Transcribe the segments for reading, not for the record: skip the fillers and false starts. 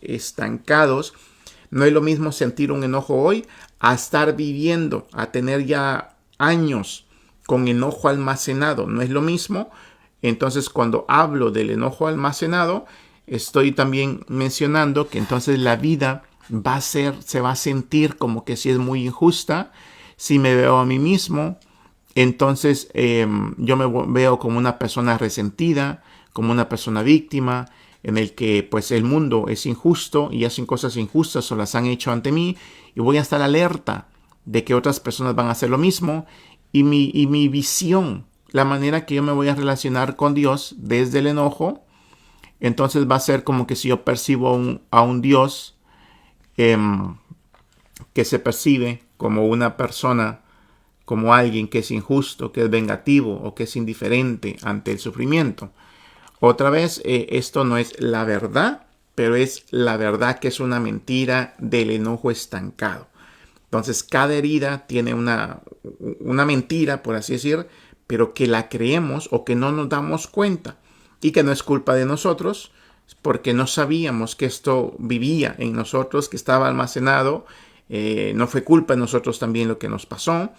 estancados. No es lo mismo sentir un enojo hoy a estar viviendo, a tener ya años con enojo almacenado. No es lo mismo. Entonces, cuando hablo del enojo almacenado, estoy también mencionando que entonces la vida se va a sentir como que si es muy injusta. Si me veo a mí mismo, entonces yo me veo como una persona resentida, como una persona víctima, en el que pues el mundo es injusto y hacen cosas injustas o las han hecho ante mí, y voy a estar alerta de que otras personas van a hacer lo mismo, y mi visión, la manera que yo me voy a relacionar con Dios desde el enojo, entonces va a ser como que si yo percibo a un Dios que se percibe como una persona, como alguien que es injusto, que es vengativo o que es indiferente ante el sufrimiento. Otra vez, esto no es la verdad, pero es la verdad que es una mentira del enojo estancado. Entonces, cada herida tiene una mentira, por así decir, pero que la creemos o que no nos damos cuenta, y que no es culpa de nosotros, porque no sabíamos que esto vivía en nosotros, que estaba almacenado. No fue culpa de nosotros también lo que nos pasó,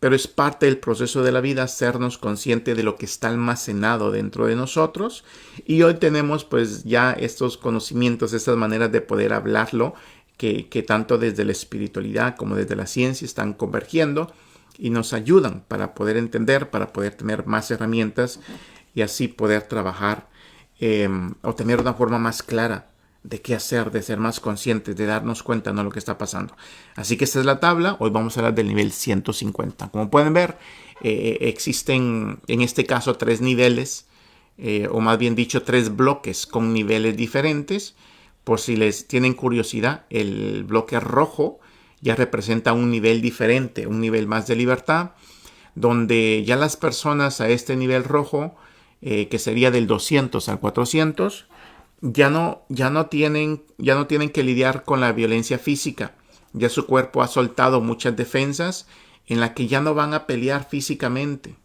pero es parte del proceso de la vida hacernos consciente de lo que está almacenado dentro de nosotros. Y hoy tenemos pues ya estos conocimientos, estas maneras de poder hablarlo, que tanto desde la espiritualidad como desde la ciencia están convergiendo y nos ayudan para poder entender, para poder tener más herramientas y así poder trabajar o tener una forma más clara de qué hacer, de ser más conscientes, de darnos cuenta de lo que está pasando. Así que esta es la tabla. Hoy vamos a hablar del nivel 150. Como pueden ver, existen en este caso 3 niveles, o más bien dicho 3 bloques con niveles diferentes. Por si les tienen curiosidad, el bloque rojo ya representa un nivel diferente, un nivel más de libertad, donde ya las personas a este nivel rojo, que sería del 200 al 400, ya no tienen que lidiar con la violencia física. Ya su cuerpo ha soltado muchas defensas en las que ya no van a pelear físicamente,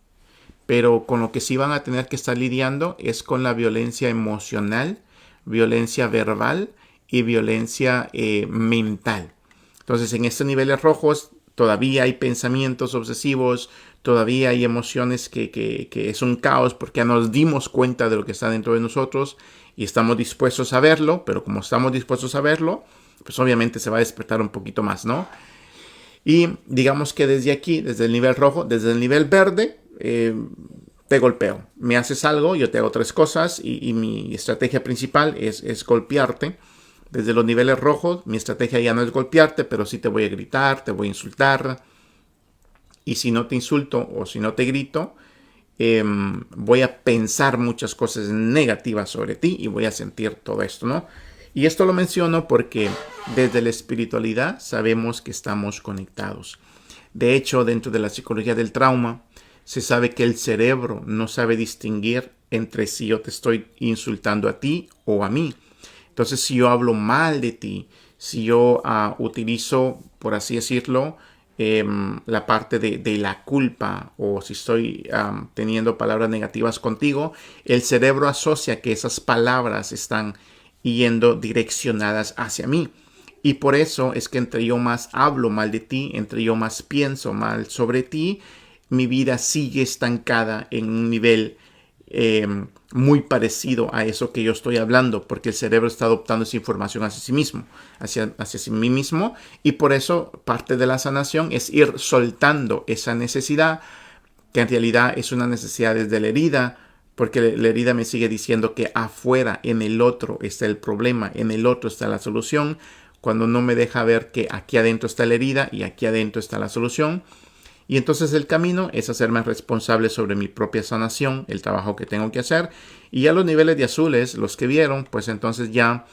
pero con lo que sí van a tener que estar lidiando es con la violencia emocional, violencia verbal y violencia mental. Entonces, en estos niveles rojos todavía hay pensamientos obsesivos, todavía hay emociones que es un caos, porque ya nos dimos cuenta de lo que está dentro de nosotros y estamos dispuestos a verlo, pero como estamos dispuestos a verlo, pues obviamente se va a despertar un poquito más, ¿no? Y digamos que desde aquí, desde el nivel rojo, desde el nivel verde, te golpeo. Me haces algo, yo te hago 3 cosas y mi estrategia principal es golpearte. Desde los niveles rojos, mi estrategia ya no es golpearte, pero sí te voy a gritar, te voy a insultar. Y si no te insulto o si no te grito, voy a pensar muchas cosas negativas sobre ti y voy a sentir todo esto, ¿no? Y esto lo menciono porque desde la espiritualidad sabemos que estamos conectados. De hecho, dentro de la psicología del trauma, se sabe que el cerebro no sabe distinguir entre si yo te estoy insultando a ti o a mí. Entonces, si yo hablo mal de ti, si yo utilizo, por así decirlo, la parte de la culpa, o si estoy teniendo palabras negativas contigo, el cerebro asocia que esas palabras están yendo direccionadas hacia mí. Y por eso es que entre yo más hablo mal de ti, entre yo más pienso mal sobre ti, mi vida sigue estancada en un nivel muy parecido a eso que yo estoy hablando, porque el cerebro está adoptando esa información hacia sí mismo, hacia mí mismo, y por eso parte de la sanación es ir soltando esa necesidad, que en realidad es una necesidad desde la herida, porque la herida me sigue diciendo que afuera, en el otro, está el problema, en el otro está la solución, cuando no me deja ver que aquí adentro está la herida y aquí adentro está la solución. Y entonces el camino es hacerme responsable sobre mi propia sanación, el trabajo que tengo que hacer. Y ya los niveles de azules, los que vieron, pues entonces ya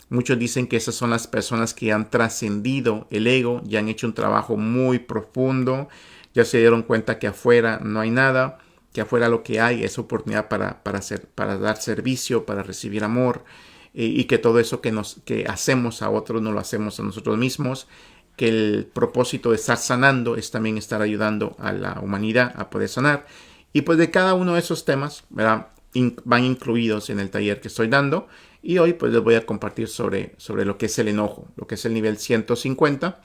muchos dicen que esas son las personas que han trascendido el ego, ya han hecho un trabajo muy profundo, ya se dieron cuenta que afuera no hay nada, que afuera lo que hay es oportunidad para dar servicio, para recibir amor, y que todo eso que hacemos a otros no lo hacemos a nosotros mismos, que el propósito de estar sanando es también estar ayudando a la humanidad a poder sanar. Y pues de cada uno de esos temas, ¿verdad?, van incluidos en el taller que estoy dando. Y hoy pues les voy a compartir sobre lo que es el enojo, lo que es el nivel 150.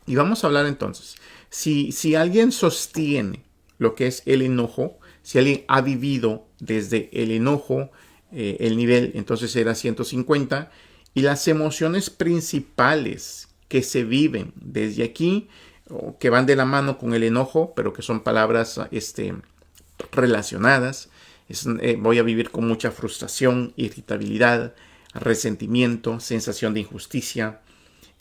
Y vamos a hablar entonces, si alguien sostiene lo que es el enojo, si alguien ha vivido desde el enojo, el nivel entonces era 150, y las emociones principales que se viven desde aquí, o que van de la mano con el enojo, pero que son palabras relacionadas, voy a vivir con mucha frustración, irritabilidad, resentimiento, sensación de injusticia.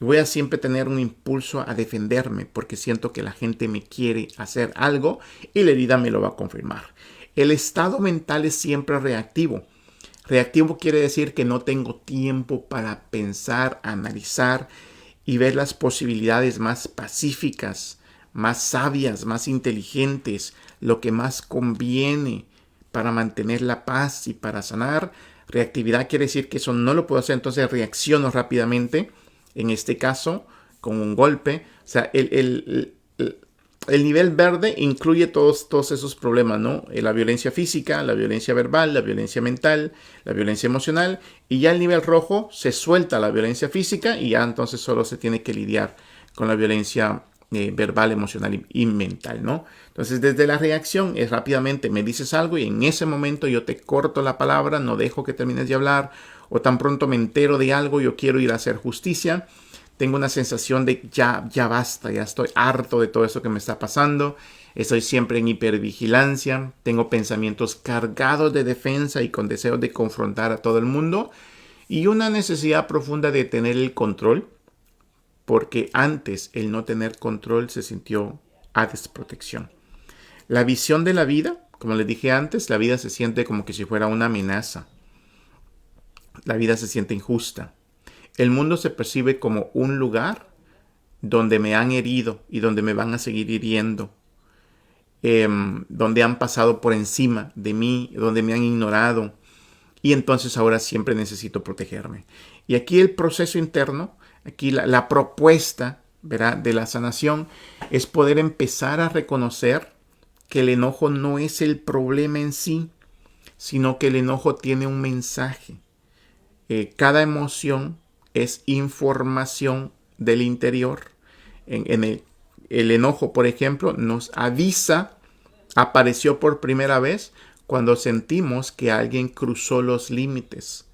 Voy a siempre tener un impulso a defenderme porque siento que la gente me quiere hacer algo y la herida me lo va a confirmar. El estado mental es siempre reactivo. Reactivo quiere decir que no tengo tiempo para pensar, analizar y ver las posibilidades más pacíficas, más sabias, más inteligentes, lo que más conviene para mantener la paz y para sanar. Reactividad quiere decir que eso no lo puedo hacer, entonces reacciono rápidamente. En este caso, con un golpe. O sea, el nivel verde incluye todos esos problemas, ¿no? La violencia física, la violencia verbal, la violencia mental, la violencia emocional. Y ya el nivel rojo se suelta la violencia física y ya entonces solo se tiene que lidiar con la violencia verbal, emocional y mental, ¿no? Entonces, desde la reacción es rápidamente me dices algo y en ese momento yo te corto la palabra, no dejo que termines de hablar, o tan pronto me entero de algo, yo quiero ir a hacer justicia. Tengo una sensación de ya basta, ya estoy harto de todo eso que me está pasando. Estoy siempre en hipervigilancia. Tengo pensamientos cargados de defensa y con deseos de confrontar a todo el mundo. Y una necesidad profunda de tener el control. Porque antes el no tener control se sintió a desprotección. La visión de la vida, como les dije antes, la vida se siente como que si fuera una amenaza. La vida se siente injusta. El mundo se percibe como un lugar donde me han herido y donde me van a seguir hiriendo. Donde han pasado por encima de mí, donde me han ignorado. Y entonces ahora siempre necesito protegerme. Y aquí el proceso interno, aquí la propuesta, ¿verdad?, de la sanación es poder empezar a reconocer que el enojo no es el problema en sí, sino que el enojo tiene un mensaje. Cada emoción es información del interior. En el enojo, por ejemplo, nos avisa, apareció por primera vez cuando sentimos que alguien cruzó los límites,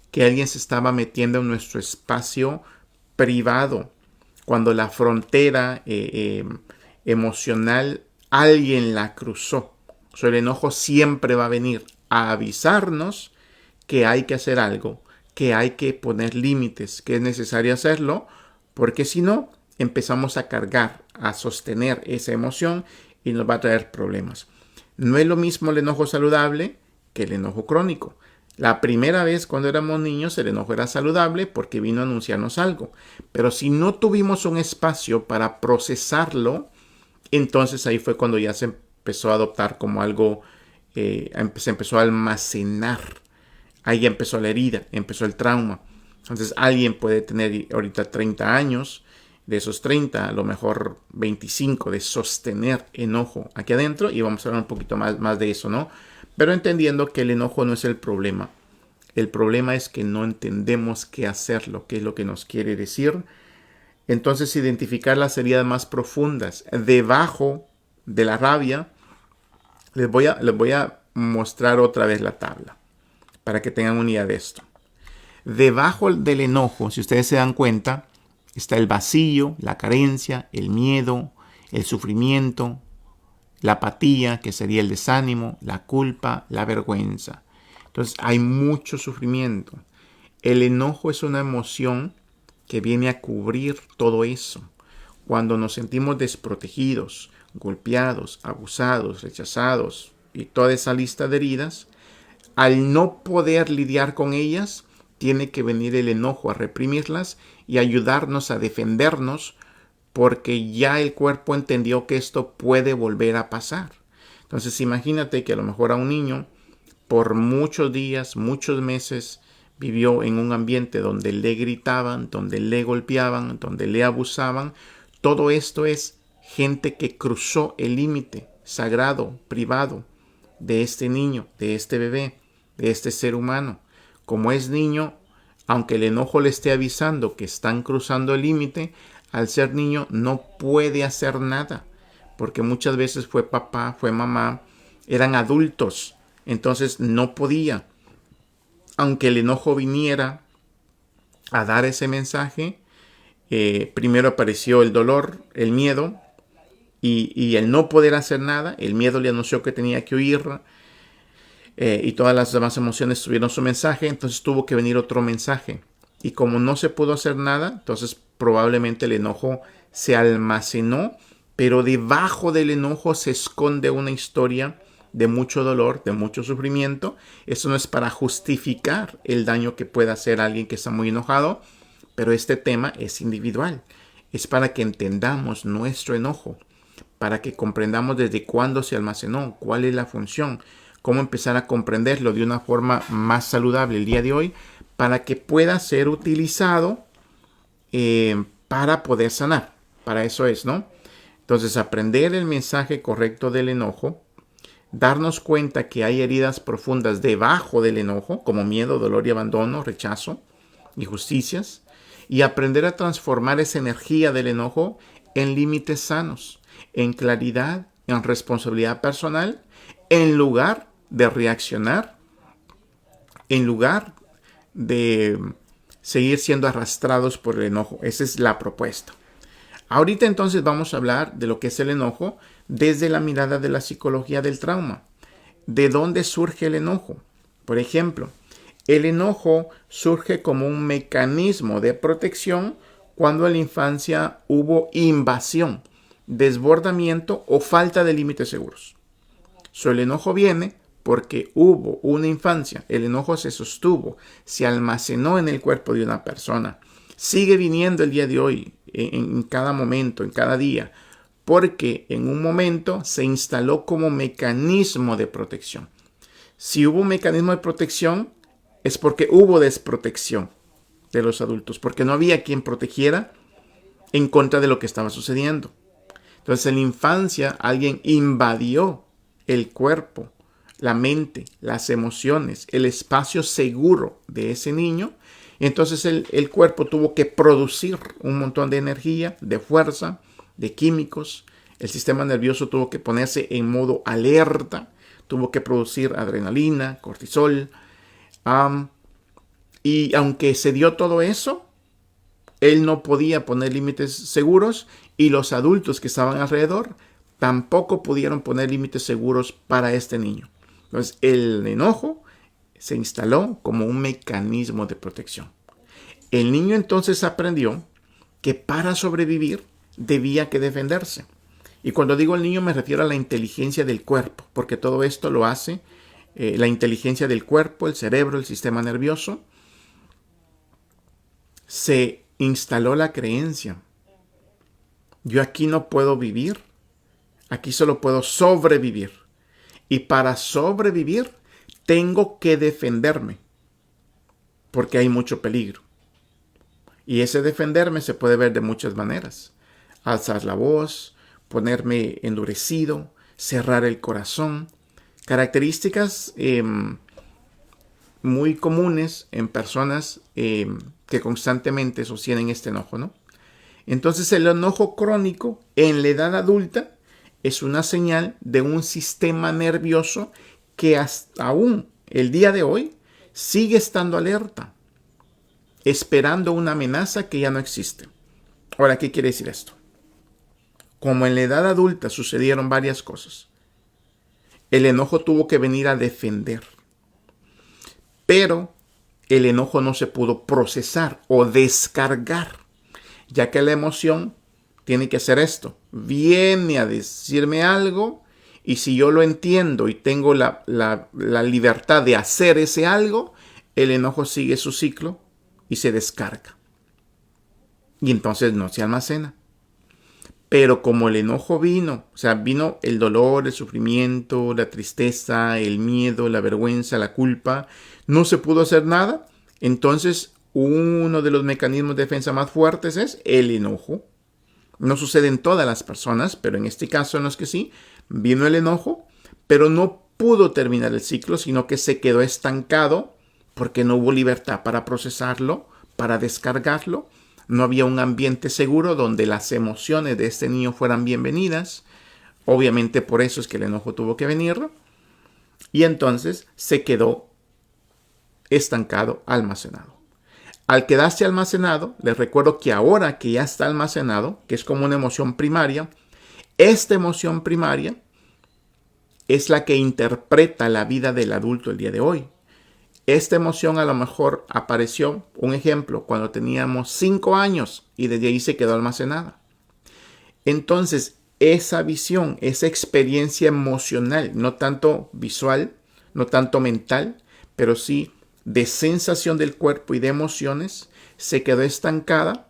que alguien se estaba metiendo en nuestro espacio privado, cuando la frontera emocional alguien la cruzó. O sea, el enojo siempre va a venir a avisarnos que hay que hacer algo, que hay que poner límites, que es necesario hacerlo, porque si no, empezamos a cargar, a sostener esa emoción y nos va a traer problemas. No es lo mismo el enojo saludable que el enojo crónico. La primera vez cuando éramos niños el enojo era saludable porque vino a anunciarnos algo, pero si no tuvimos un espacio para procesarlo, entonces ahí fue cuando ya se empezó a adoptar como algo, se empezó a almacenar. Ahí empezó la herida, empezó el trauma. Entonces alguien puede tener ahorita 30 años, de esos 30 a lo mejor 25 de sostener enojo aquí adentro, y vamos a hablar un poquito más de eso, ¿no? Pero entendiendo que el enojo no es el problema. El problema es que no entendemos qué hacerlo, qué es lo que nos quiere decir. Entonces identificar las heridas más profundas debajo de la rabia. Les voy a mostrar otra vez la tabla para que tengan una idea de esto. Debajo del enojo, si ustedes se dan cuenta, está el vacío, la carencia, el miedo, el sufrimiento, la apatía, que sería el desánimo, la culpa, la vergüenza. Entonces hay mucho sufrimiento. El enojo es una emoción que viene a cubrir todo eso. Cuando nos sentimos desprotegidos, golpeados, abusados, rechazados y toda esa lista de heridas, al no poder lidiar con ellas, tiene que venir el enojo a reprimirlas y ayudarnos a defendernos, porque ya el cuerpo entendió que esto puede volver a pasar. Entonces imagínate que a lo mejor a un niño por muchos días, muchos meses, vivió en un ambiente donde le gritaban, donde le golpeaban, donde le abusaban. Todo esto es gente que cruzó el límite sagrado, privado, de este niño, de este bebé, de este ser humano. como es niño, aunque el enojo le esté avisando que están cruzando el límite, al ser niño no puede hacer nada, porque muchas veces fue papá, fue mamá, eran adultos, entonces no podía. Aunque el enojo viniera a dar ese mensaje, primero apareció el dolor, el miedo, y el no poder hacer nada. El miedo le anunció que tenía que huir, y todas las demás emociones tuvieron su mensaje, entonces tuvo que venir otro mensaje. Y como no se pudo hacer nada, entonces probablemente el enojo se almacenó, pero debajo del enojo se esconde una historia de mucho dolor, de mucho sufrimiento. Eso no es para justificar el daño que pueda hacer alguien que está muy enojado, pero este tema es individual. Es para que entendamos nuestro enojo, para que comprendamos desde cuándo se almacenó, cuál es la función, cómo empezar a comprenderlo de una forma más saludable el día de hoy, para que pueda ser utilizado para poder sanar. Para eso es, ¿no? Entonces, aprender el mensaje correcto del enojo, darnos cuenta que hay heridas profundas debajo del enojo, como miedo, dolor y abandono, rechazo, injusticias, y aprender a transformar esa energía del enojo en límites sanos, en claridad, en responsabilidad personal, en lugar de reaccionar, en lugar de seguir siendo arrastrados por el enojo. Esa es la propuesta. Ahorita entonces vamos a hablar de lo que es el enojo desde la mirada de la psicología del trauma. ¿De dónde surge el enojo? Por ejemplo, el enojo surge como un mecanismo de protección cuando en la infancia hubo invasión, desbordamiento o falta de límites seguros. El enojo viene porque hubo una infancia, el enojo se sostuvo, se almacenó en el cuerpo de una persona. Sigue viniendo el día de hoy, en cada momento, en cada día, porque en un momento se instaló como mecanismo de protección. Si hubo un mecanismo de protección, es porque hubo desprotección de los adultos, porque no había quien protegiera en contra de lo que estaba sucediendo. Entonces, en la infancia, alguien invadió el cuerpo, la mente, las emociones, el espacio seguro de ese niño. Entonces el cuerpo tuvo que producir un montón de energía, de fuerza, de químicos. El sistema nervioso tuvo que ponerse en modo alerta, tuvo que producir adrenalina, cortisol. Y aunque se dio todo eso, él no podía poner límites seguros y los adultos que estaban alrededor tampoco pudieron poner límites seguros para este niño. Entonces, el enojo se instaló como un mecanismo de protección. El niño entonces aprendió que para sobrevivir debía que defenderse. Y cuando digo el niño me refiero a la inteligencia del cuerpo, porque todo esto lo hace la inteligencia del cuerpo, el cerebro, el sistema nervioso. Se instaló la creencia: yo aquí no puedo vivir, aquí solo puedo sobrevivir. Y para sobrevivir tengo que defenderme, porque hay mucho peligro. Y ese defenderme se puede ver de muchas maneras: alzar la voz, ponerme endurecido, cerrar el corazón. Características muy comunes en personas que constantemente sostienen este enojo, ¿no? Entonces, el enojo crónico en la edad adulta es una señal de un sistema nervioso que hasta aún el día de hoy sigue estando alerta, esperando una amenaza que ya no existe. Ahora, ¿qué quiere decir esto? Como en la edad adulta sucedieron varias cosas, el enojo tuvo que venir a defender. Pero el enojo no se pudo procesar o descargar, ya que la emoción tiene que hacer esto: viene a decirme algo, y si yo lo entiendo y tengo la libertad de hacer ese algo, el enojo sigue su ciclo y se descarga. Y entonces no se almacena. Pero como el enojo vino el dolor, el sufrimiento, la tristeza, el miedo, la vergüenza, la culpa, no se pudo hacer nada, entonces uno de los mecanismos de defensa más fuertes es el enojo. No sucede en todas las personas, pero en este caso en los que sí, vino el enojo, pero no pudo terminar el ciclo, sino que se quedó estancado porque no hubo libertad para procesarlo, para descargarlo. No había un ambiente seguro donde las emociones de este niño fueran bienvenidas. Obviamente por eso es que el enojo tuvo que venir. Y entonces se quedó estancado, almacenado. Al quedarse almacenado, les recuerdo que ahora que ya está almacenado, que es como una emoción primaria, esta emoción primaria es la que interpreta la vida del adulto el día de hoy. Esta emoción a lo mejor apareció, un ejemplo, cuando teníamos 5 años y desde ahí se quedó almacenada. Entonces, esa visión, esa experiencia emocional, no tanto visual, no tanto mental, pero sí de sensación del cuerpo y de emociones, se quedó estancada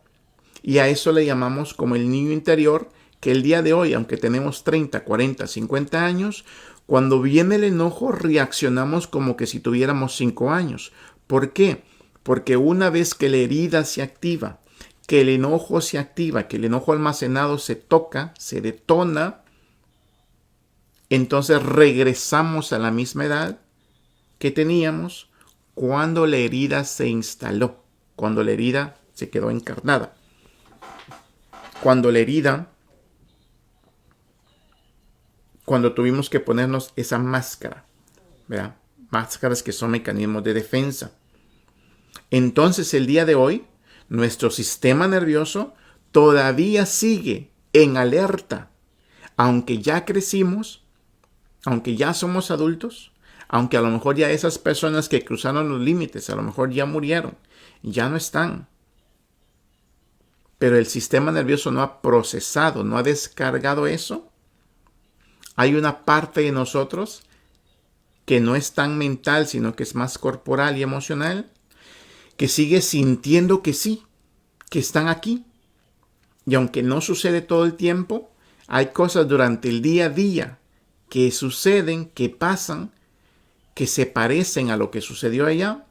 y a eso le llamamos como el niño interior, que el día de hoy, aunque tenemos 30, 40, 50 años, cuando viene el enojo reaccionamos como que si tuviéramos 5 años. ¿Por qué? Porque una vez que la herida se activa, que el enojo se activa, que el enojo almacenado se toca, se detona, entonces regresamos a la misma edad que teníamos cuando la herida se instaló, cuando la herida se quedó encarnada. Cuando tuvimos que ponernos esa máscara, ¿verdad? Máscaras que son mecanismos de defensa. Entonces el día de hoy, nuestro sistema nervioso todavía sigue en alerta, aunque ya crecimos, aunque ya somos adultos, aunque a lo mejor ya esas personas que cruzaron los límites, a lo mejor ya murieron, ya no están. Pero el sistema nervioso no ha procesado, no ha descargado eso. Hay una parte de nosotros que no es tan mental, sino que es más corporal y emocional, que sigue sintiendo que sí, que están aquí. Y aunque no sucede todo el tiempo, hay cosas durante el día a día que suceden, que pasan, que se parecen a lo que sucedió allá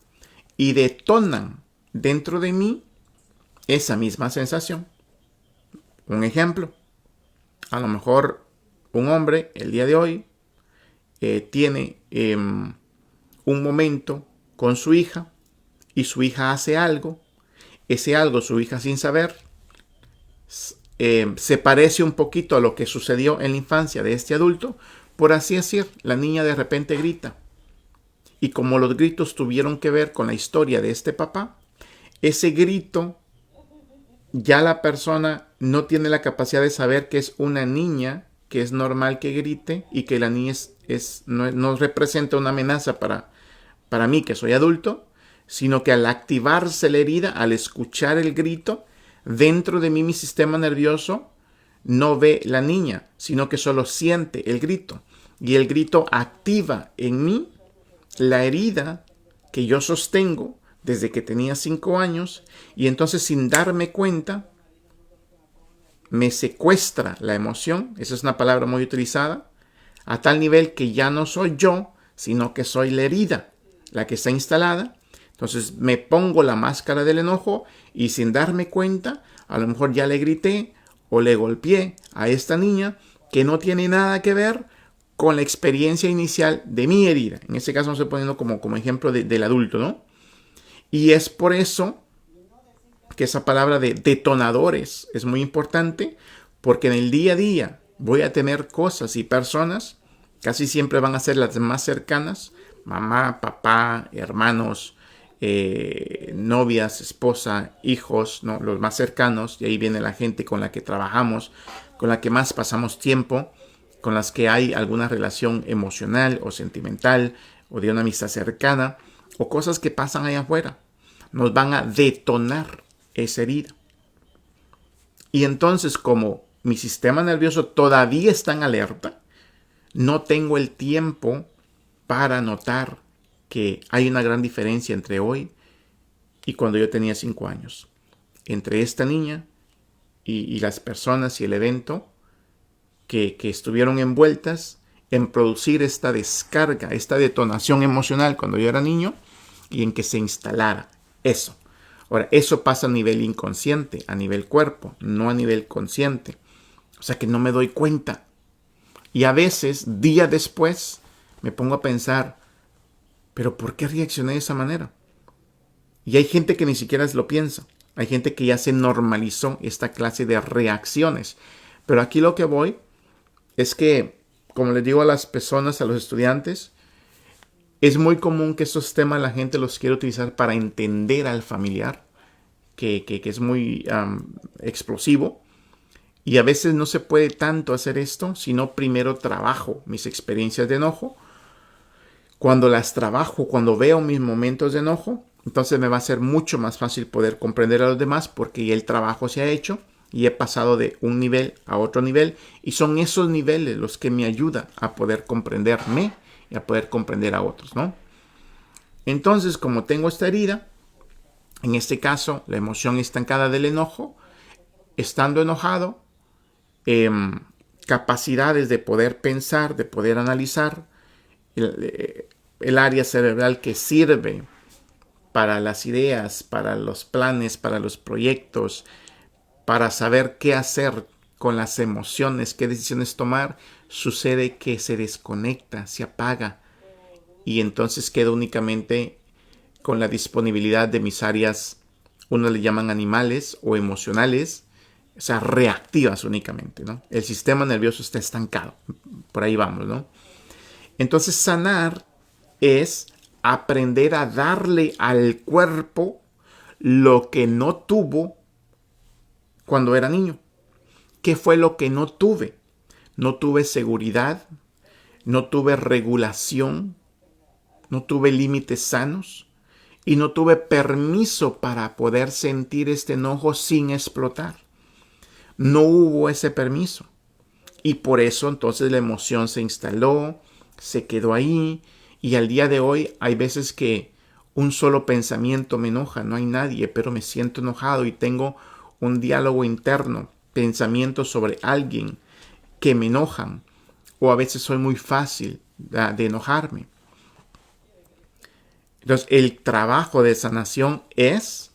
y detonan dentro de mí esa misma sensación. Un ejemplo, a lo mejor un hombre el día de hoy tiene un momento con su hija y su hija hace algo, ese algo su hija sin saber se parece un poquito a lo que sucedió en la infancia de este adulto. Por así decir, la niña de repente grita. Y como los gritos tuvieron que ver con la historia de este papá, ese grito ya la persona no tiene la capacidad de saber que es una niña, que es normal que grite y que la niña no representa una amenaza para mí que soy adulto, sino que al activarse la herida, al escuchar el grito, dentro de mí mi sistema nervioso no ve la niña, sino que solo siente el grito. Y el grito activa en mí la herida que yo sostengo desde que tenía 5 años y entonces sin darme cuenta me secuestra la emoción, esa es una palabra muy utilizada, a tal nivel que ya no soy yo, sino que soy la herida, la que está instalada. Entonces me pongo la máscara del enojo y sin darme cuenta, a lo mejor ya le grité o le golpeé a esta niña que no tiene nada que ver con la experiencia inicial de mi herida. En este caso me estoy poniendo como ejemplo del adulto, ¿no? Y es por eso que esa palabra de detonadores es muy importante, porque en el día a día voy a tener cosas y personas, casi siempre van a ser las más cercanas, mamá, papá, hermanos, novias, esposa, hijos, ¿no? Los más cercanos, y ahí viene la gente con la que trabajamos, con la que más pasamos tiempo, con las que hay alguna relación emocional o sentimental o de una amistad cercana, o cosas que pasan allá afuera. Nos van a detonar esa herida. Y entonces, como mi sistema nervioso todavía está en alerta, no tengo el tiempo para notar que hay una gran diferencia entre hoy y cuando yo tenía 5 años. Entre esta niña y las personas y el evento que estuvieron envueltas en producir esta descarga, esta detonación emocional cuando yo era niño y en que se instalara eso. Ahora, eso pasa a nivel inconsciente, a nivel cuerpo, no a nivel consciente. O sea que no me doy cuenta. Y a veces, días después, me pongo a pensar, ¿pero por qué reaccioné de esa manera? Y hay gente que ni siquiera lo piensa. Hay gente que ya se normalizó esta clase de reacciones. Pero aquí lo que voy es que, como les digo a las personas, a los estudiantes, es muy común que estos temas la gente los quiere utilizar para entender al familiar, que es muy explosivo. Y a veces no se puede tanto hacer esto, sino primero trabajo mis experiencias de enojo. Cuando las trabajo, cuando veo mis momentos de enojo, entonces me va a ser mucho más fácil poder comprender a los demás porque ya el trabajo se ha hecho y he pasado de un nivel a otro nivel. Y son esos niveles los que me ayudan a poder comprenderme y a poder comprender a otros, ¿no? Entonces, como tengo esta herida, en este caso, la emoción estancada del enojo, estando enojado, capacidades de poder pensar, de poder analizar, el área cerebral que sirve para las ideas, para los planes, para los proyectos, para saber qué hacer con las emociones, qué decisiones tomar, sucede que se desconecta, se apaga y entonces quedo únicamente con la disponibilidad de mis áreas, uno le llaman animales o emocionales, o sea, reactivas únicamente, ¿no? El sistema nervioso está estancado, por ahí vamos, ¿no? Entonces sanar es aprender a darle al cuerpo lo que no tuvo cuando era niño. ¿Qué fue lo que no tuve? No tuve seguridad, no tuve regulación, no tuve límites sanos y no tuve permiso para poder sentir este enojo sin explotar. No hubo ese permiso y por eso entonces la emoción se instaló, se quedó ahí y al día de hoy hay veces que un solo pensamiento me enoja, no hay nadie, pero me siento enojado y tengo un diálogo interno, pensamientos sobre alguien que me enojan o a veces soy muy fácil de enojarme. Entonces el trabajo de sanación es,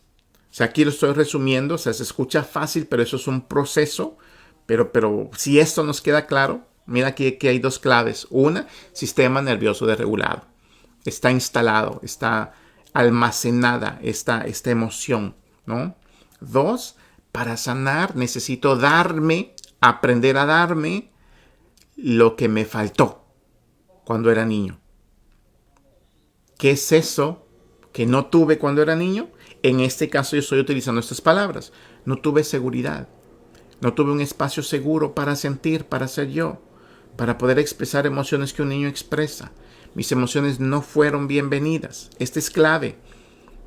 o sea, aquí lo estoy resumiendo, o sea, se escucha fácil, pero eso es un proceso, pero si esto nos queda claro, mira aquí que hay dos claves. Una, sistema nervioso desregulado. Está instalado, está almacenada esta emoción, ¿no? Dos, para sanar necesito aprender a darme lo que me faltó cuando era niño. ¿Qué es eso que no tuve cuando era niño? En este caso yo estoy utilizando estas palabras. No tuve seguridad. No tuve un espacio seguro para sentir, para ser yo, para poder expresar emociones que un niño expresa. Mis emociones no fueron bienvenidas. Esta es clave.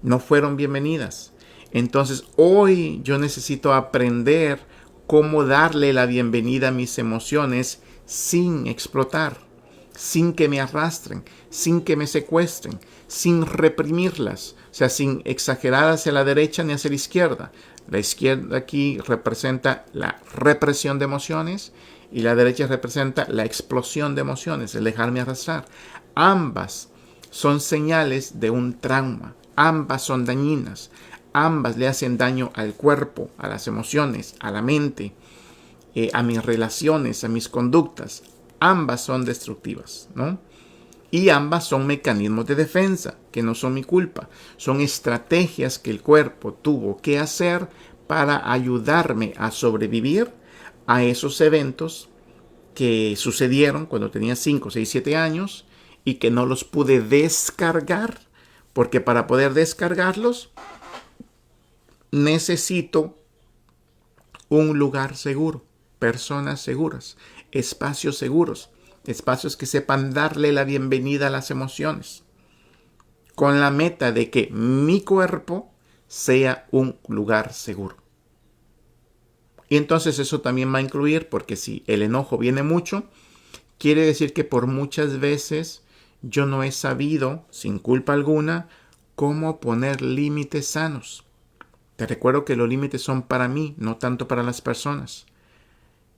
No fueron bienvenidas. Entonces hoy yo necesito aprender cómo darle la bienvenida a mis emociones sin explotar, sin que me arrastren, sin que me secuestren, sin reprimirlas, o sea, sin exagerar hacia la derecha ni hacia la izquierda. La izquierda aquí representa la represión de emociones y la derecha representa la explosión de emociones, el dejarme arrastrar. Ambas son señales de un trauma, ambas son dañinas, ambas le hacen daño al cuerpo, a las emociones, a la mente, a mis relaciones, a mis conductas. Ambas son destructivas, ¿no? Y ambas son mecanismos de defensa, que no son mi culpa. Son estrategias que el cuerpo tuvo que hacer para ayudarme a sobrevivir a esos eventos que sucedieron cuando tenía 5, 6, 7 años y que no los pude descargar, porque para poder descargarlos necesito un lugar seguro, personas seguras, espacios seguros, espacios que sepan darle la bienvenida a las emociones, con la meta de que mi cuerpo sea un lugar seguro. Y entonces eso también va a incluir, porque si el enojo viene mucho, quiere decir que por muchas veces yo no he sabido, sin culpa alguna, cómo poner límites sanos. Te recuerdo que los límites son para mí, no tanto para las personas.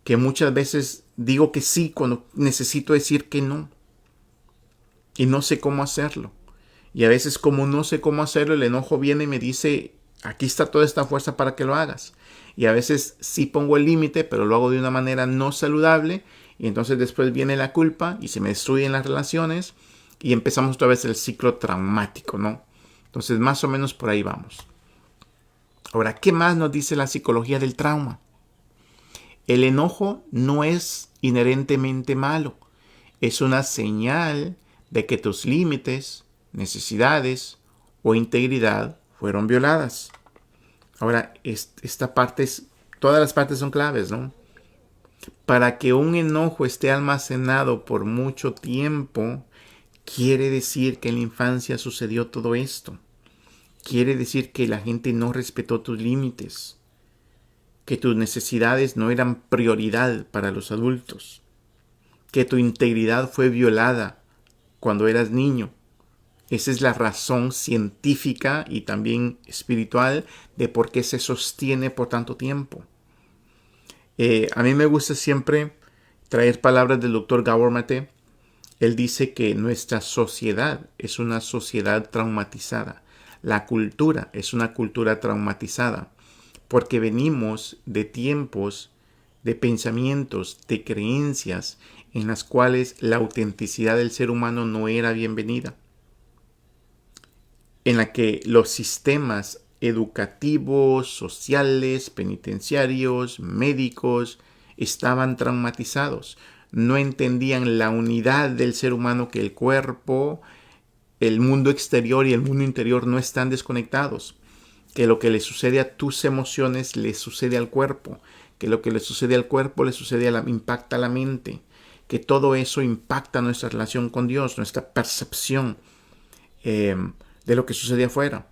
Que muchas veces digo que sí cuando necesito decir que no. Y no sé cómo hacerlo. Y a veces como no sé cómo hacerlo, el enojo viene y me dice, aquí está toda esta fuerza para que lo hagas. Y a veces sí pongo el límite, pero lo hago de una manera no saludable. Y entonces después viene la culpa y se me destruyen las relaciones. Y empezamos otra vez el ciclo traumático, ¿no? Entonces, más o menos por ahí vamos. Ahora, ¿qué más nos dice la psicología del trauma? El enojo no es inherentemente malo. Es una señal de que tus límites, necesidades o integridad fueron violadas. Ahora, esta parte todas las partes son claves, ¿no? Para que un enojo esté almacenado por mucho tiempo, quiere decir que en la infancia sucedió todo esto. Quiere decir que la gente no respetó tus límites, que tus necesidades no eran prioridad para los adultos, que tu integridad fue violada cuando eras niño. Esa es la razón científica y también espiritual de por qué se sostiene por tanto tiempo. A mí me gusta siempre traer palabras del doctor Gabor Mate. Él dice que nuestra sociedad es una sociedad traumatizada. La cultura es una cultura traumatizada porque venimos de tiempos, de pensamientos, de creencias en las cuales la autenticidad del ser humano no era bienvenida, en la que los sistemas educativos, sociales, penitenciarios, médicos estaban traumatizados. No entendían la unidad del ser humano, que el cuerpo, el mundo exterior y el mundo interior no están desconectados, que lo que le sucede a tus emociones le sucede al cuerpo, que lo que le sucede al cuerpo le sucede impacta a la mente, que todo eso impacta nuestra relación con Dios, nuestra percepción de lo que sucede afuera.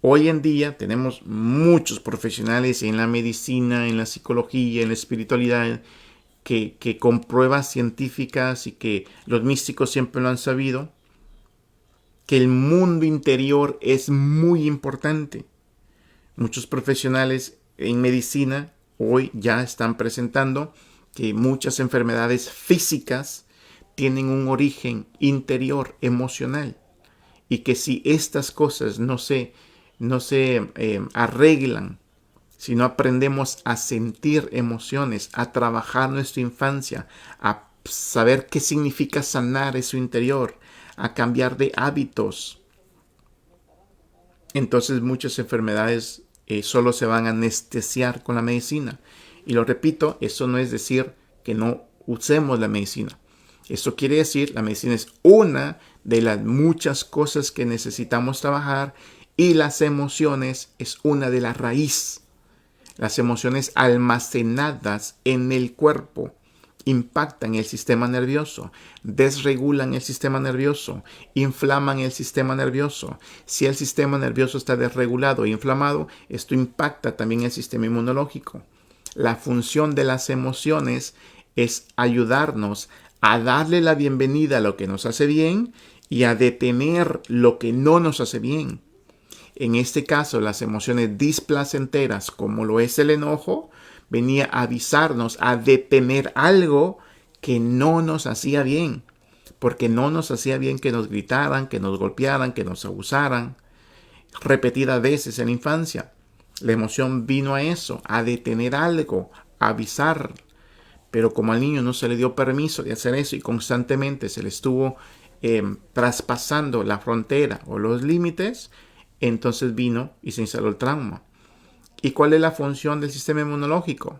Hoy en día tenemos muchos profesionales en la medicina, en la psicología, en la espiritualidad, que con pruebas científicas y que los místicos siempre lo han sabido, que el mundo interior es muy importante. Muchos profesionales en medicina hoy ya están presentando que muchas enfermedades físicas tienen un origen interior, emocional, y que si estas cosas no se arreglan, si no aprendemos a sentir emociones, a trabajar nuestra infancia, a saber qué significa sanar eso interior, a cambiar de hábitos, entonces muchas enfermedades solo se van a anestesiar con la medicina. Y lo repito, eso no es decir que no usemos la medicina. Eso quiere decir, la medicina es una de las muchas cosas que necesitamos trabajar, y las emociones es una de las raíces. Las emociones almacenadas en el cuerpo impactan el sistema nervioso, desregulan el sistema nervioso, inflaman el sistema nervioso. Si el sistema nervioso está desregulado e inflamado, esto impacta también el sistema inmunológico. La función de las emociones es ayudarnos a darle la bienvenida a lo que nos hace bien y a detener lo que no nos hace bien. En este caso, las emociones displacenteras, como lo es el enojo, venía a avisarnos, a detener algo que no nos hacía bien, porque no nos hacía bien que nos gritaran, que nos golpearan, que nos abusaran repetidas veces en la infancia. La emoción vino a eso, a detener algo, a avisar. Pero como al niño no se le dio permiso de hacer eso y constantemente se le estuvo traspasando la frontera o los límites, entonces vino y se instaló el trauma. ¿Y cuál es la función del sistema inmunológico?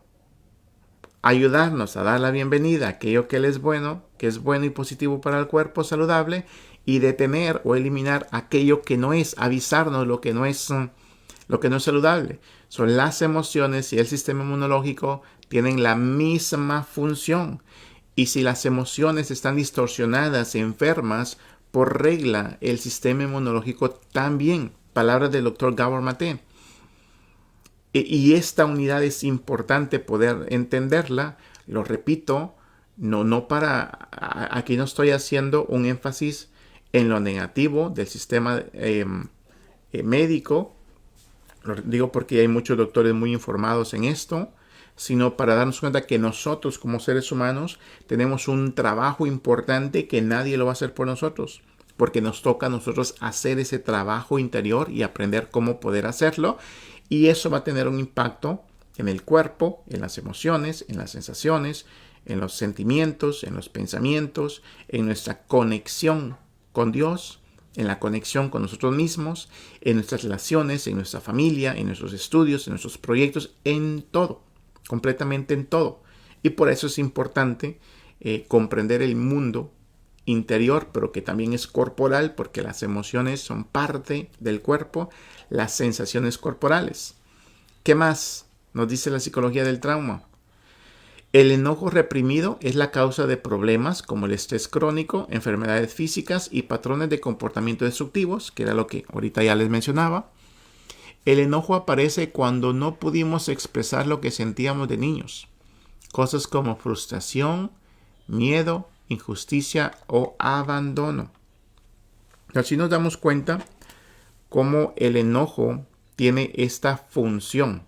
Ayudarnos a dar la bienvenida a aquello que es bueno y positivo para el cuerpo saludable, y detener o eliminar aquello que no es, avisarnos lo que no es saludable. Son las emociones y el sistema inmunológico tienen la misma función. Y si las emociones están distorsionadas, enfermas, por regla, el sistema inmunológico también. Palabras del doctor Gabor Mate. Y esta unidad es importante poder entenderla. Lo repito, aquí no estoy haciendo un énfasis en lo negativo del sistema médico. Lo digo porque hay muchos doctores muy informados en esto, sino para darnos cuenta que nosotros como seres humanos tenemos un trabajo importante que nadie lo va a hacer por nosotros, porque nos toca a nosotros hacer ese trabajo interior y aprender cómo poder hacerlo. Y eso va a tener un impacto en el cuerpo, en las emociones, en las sensaciones, en los sentimientos, en los pensamientos, en nuestra conexión con Dios, en la conexión con nosotros mismos, en nuestras relaciones, en nuestra familia, en nuestros estudios, en nuestros proyectos, en todo, completamente en todo. Y por eso es importante comprender el mundo interior, pero que también es corporal, porque las emociones son parte del cuerpo, las sensaciones corporales. ¿Qué más nos dice la psicología del trauma? El enojo reprimido es la causa de problemas como el estrés crónico, enfermedades físicas y patrones de comportamiento destructivos, que era lo que ahorita ya les mencionaba. El enojo aparece cuando no pudimos expresar lo que sentíamos de niños. Cosas como frustración, miedo, injusticia o abandono. Así nos damos cuenta cómo el enojo tiene esta función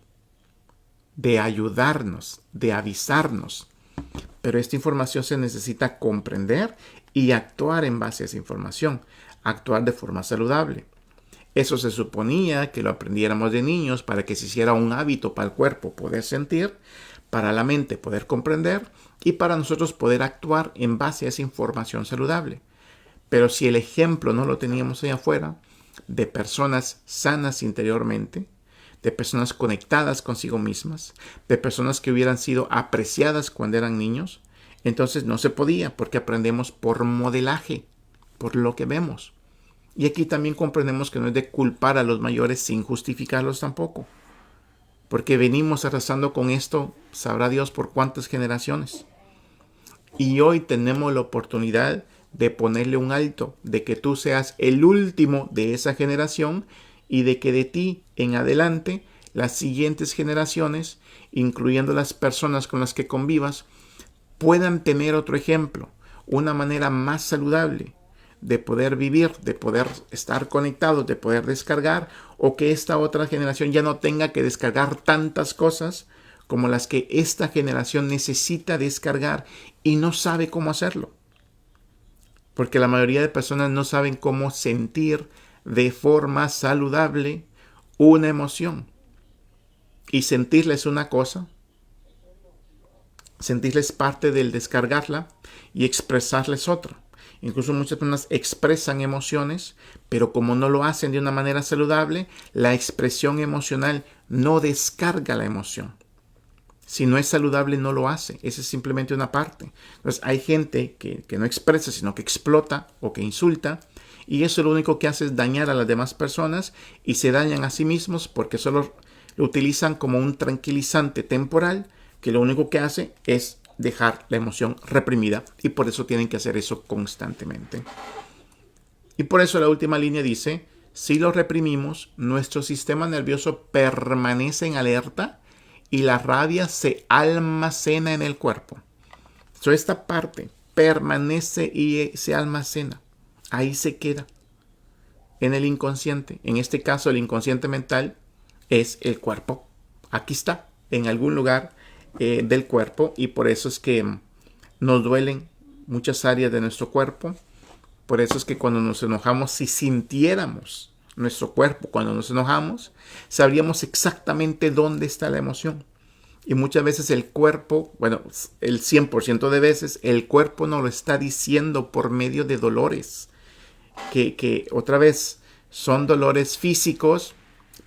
de ayudarnos, de avisarnos. Pero esta información se necesita comprender y actuar en base a esa información, actuar de forma saludable. Eso se suponía que lo aprendiéramos de niños para que se hiciera un hábito para el cuerpo poder sentir, para la mente poder comprender y para nosotros poder actuar en base a esa información saludable. Pero si el ejemplo no lo teníamos allá afuera, de personas sanas interiormente, de personas conectadas consigo mismas, de personas que hubieran sido apreciadas cuando eran niños, entonces no se podía porque aprendemos por modelaje, por lo que vemos. Y aquí también comprendemos que no es de culpar a los mayores sin justificarlos tampoco, porque venimos arrasando con esto, sabrá Dios por cuántas generaciones. Y hoy tenemos la oportunidad de ponerle un alto, de que tú seas el último de esa generación y de que de ti en adelante las siguientes generaciones, incluyendo las personas con las que convivas, puedan tener otro ejemplo, una manera más saludable de poder vivir, de poder estar conectados, de poder descargar, o que esta otra generación ya no tenga que descargar tantas cosas como las que esta generación necesita descargar y no sabe cómo hacerlo. Porque la mayoría de personas no saben cómo sentir de forma saludable una emoción. Y sentirla es una cosa. Sentirla es parte del descargarla y expresarla es otra. Incluso muchas personas expresan emociones, pero como no lo hacen de una manera saludable, la expresión emocional no descarga la emoción. Si no es saludable, no lo hace. Esa es simplemente una parte. Entonces, hay gente que no expresa, sino que explota o que insulta. Y eso lo único que hace es dañar a las demás personas y se dañan a sí mismos porque solo lo utilizan como un tranquilizante temporal que lo único que hace es dejar la emoción reprimida. Y por eso tienen que hacer eso constantemente. Y por eso la última línea dice, si lo reprimimos, nuestro sistema nervioso permanece en alerta y la rabia se almacena en el cuerpo. Esta parte permanece y se almacena. Ahí se queda. En el inconsciente. En este caso, el inconsciente mental es el cuerpo. Aquí está, en algún lugar del cuerpo. Y por eso es que nos duelen muchas áreas de nuestro cuerpo. Por eso es que cuando nos enojamos, si sintiéramos nuestro cuerpo cuando nos enojamos, sabríamos exactamente dónde está la emoción. Y muchas veces el cuerpo, bueno, el 100% de veces, el cuerpo nos lo está diciendo por medio de dolores. Que otra vez son dolores físicos,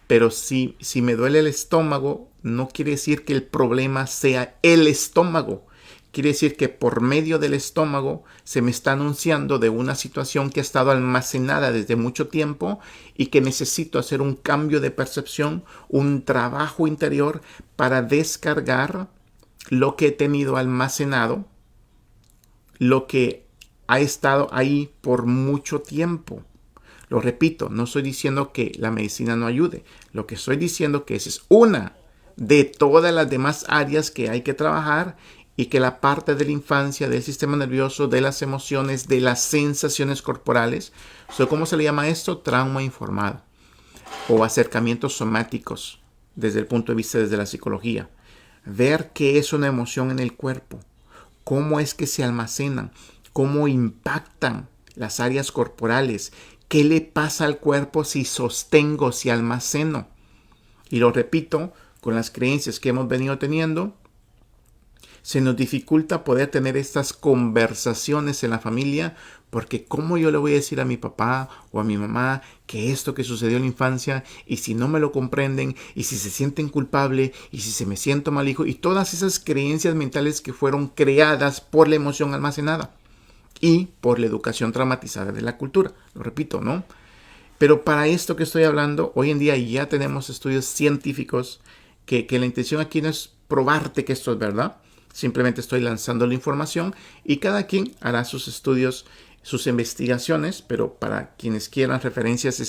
pero si me duele el estómago, no quiere decir que el problema sea el estómago. Quiere decir que por medio del estómago se me está anunciando de una situación que ha estado almacenada desde mucho tiempo y que necesito hacer un cambio de percepción, un trabajo interior para descargar lo que he tenido almacenado, lo que ha estado ahí por mucho tiempo. Lo repito, no estoy diciendo que la medicina no ayude. Lo que estoy diciendo es que esa es una de todas las demás áreas que hay que trabajar y que la parte de la infancia, del sistema nervioso, de las emociones, de las sensaciones corporales, ¿cómo se le llama esto? Trauma informado o acercamientos somáticos desde el punto de vista desde la psicología. Ver qué es una emoción en el cuerpo, cómo es que se almacenan, cómo impactan las áreas corporales, qué le pasa al cuerpo si sostengo, si almaceno. Y lo repito, con las creencias que hemos venido teniendo, Se nos dificulta poder tener estas conversaciones en la familia porque ¿cómo yo le voy a decir a mi papá o a mi mamá que esto que sucedió en la infancia, y si no me lo comprenden, y si se sienten culpable, y si se me siento mal hijo, y todas esas creencias mentales que fueron creadas por la emoción almacenada y por la educación traumatizada de la cultura? Lo repito, ¿no? Pero para esto que estoy hablando, hoy en día ya tenemos estudios científicos que la intención aquí no es probarte que esto es verdad, simplemente estoy lanzando la información y cada quien hará sus estudios, sus investigaciones, pero para quienes quieran referencias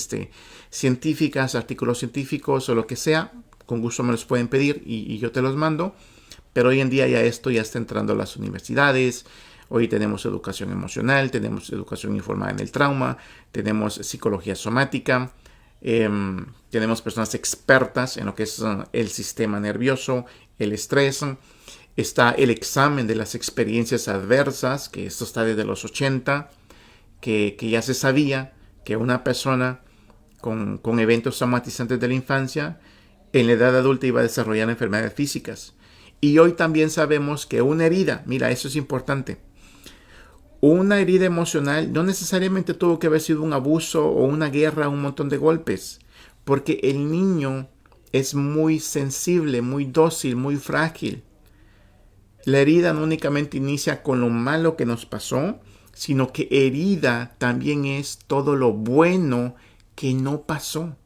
científicas, artículos científicos o lo que sea, con gusto me los pueden pedir y yo te los mando. Pero hoy en día ya esto ya está entrando a las universidades. Hoy tenemos educación emocional, tenemos educación informada en el trauma, tenemos psicología somática, tenemos personas expertas en lo que es el sistema nervioso, el estrés. Está el examen de las experiencias adversas, que esto está desde los 80, que ya se sabía que una persona con eventos traumatizantes de la infancia en la edad adulta iba a desarrollar enfermedades físicas. Y hoy también sabemos que una herida, mira, eso es importante, una herida emocional no necesariamente tuvo que haber sido un abuso o una guerra o un montón de golpes, porque el niño es muy sensible, muy dócil, muy frágil. La herida no únicamente inicia con lo malo que nos pasó, sino que herida también es todo lo bueno que no pasó.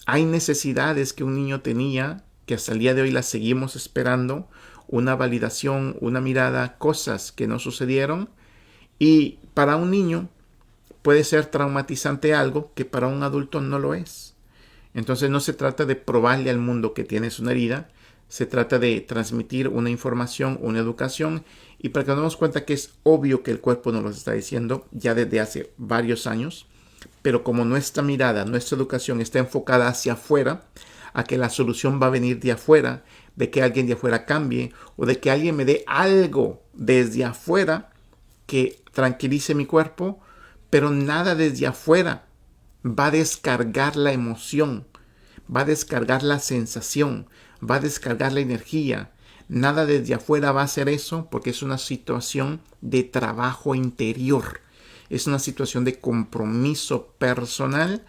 Hay necesidades que un niño tenía que hasta el día de hoy las seguimos esperando, una validación, una mirada, cosas que no sucedieron, y para un niño puede ser traumatizante algo que para un adulto no lo es. Entonces no se trata de probarle al mundo que tienes una herida, se trata de transmitir una información, una educación, y para que nos demos cuenta que es obvio que el cuerpo nos lo está diciendo ya desde hace varios años, pero como nuestra mirada, nuestra educación está enfocada hacia afuera, a que la solución va a venir de afuera, de que alguien de afuera cambie o de que alguien me dé algo desde afuera que tranquilice mi cuerpo, pero nada desde afuera va a descargar la emoción, va a descargar la sensación, va a descargar la energía. Nada desde afuera va a hacer eso porque es una situación de trabajo interior. Es una situación de compromiso personal,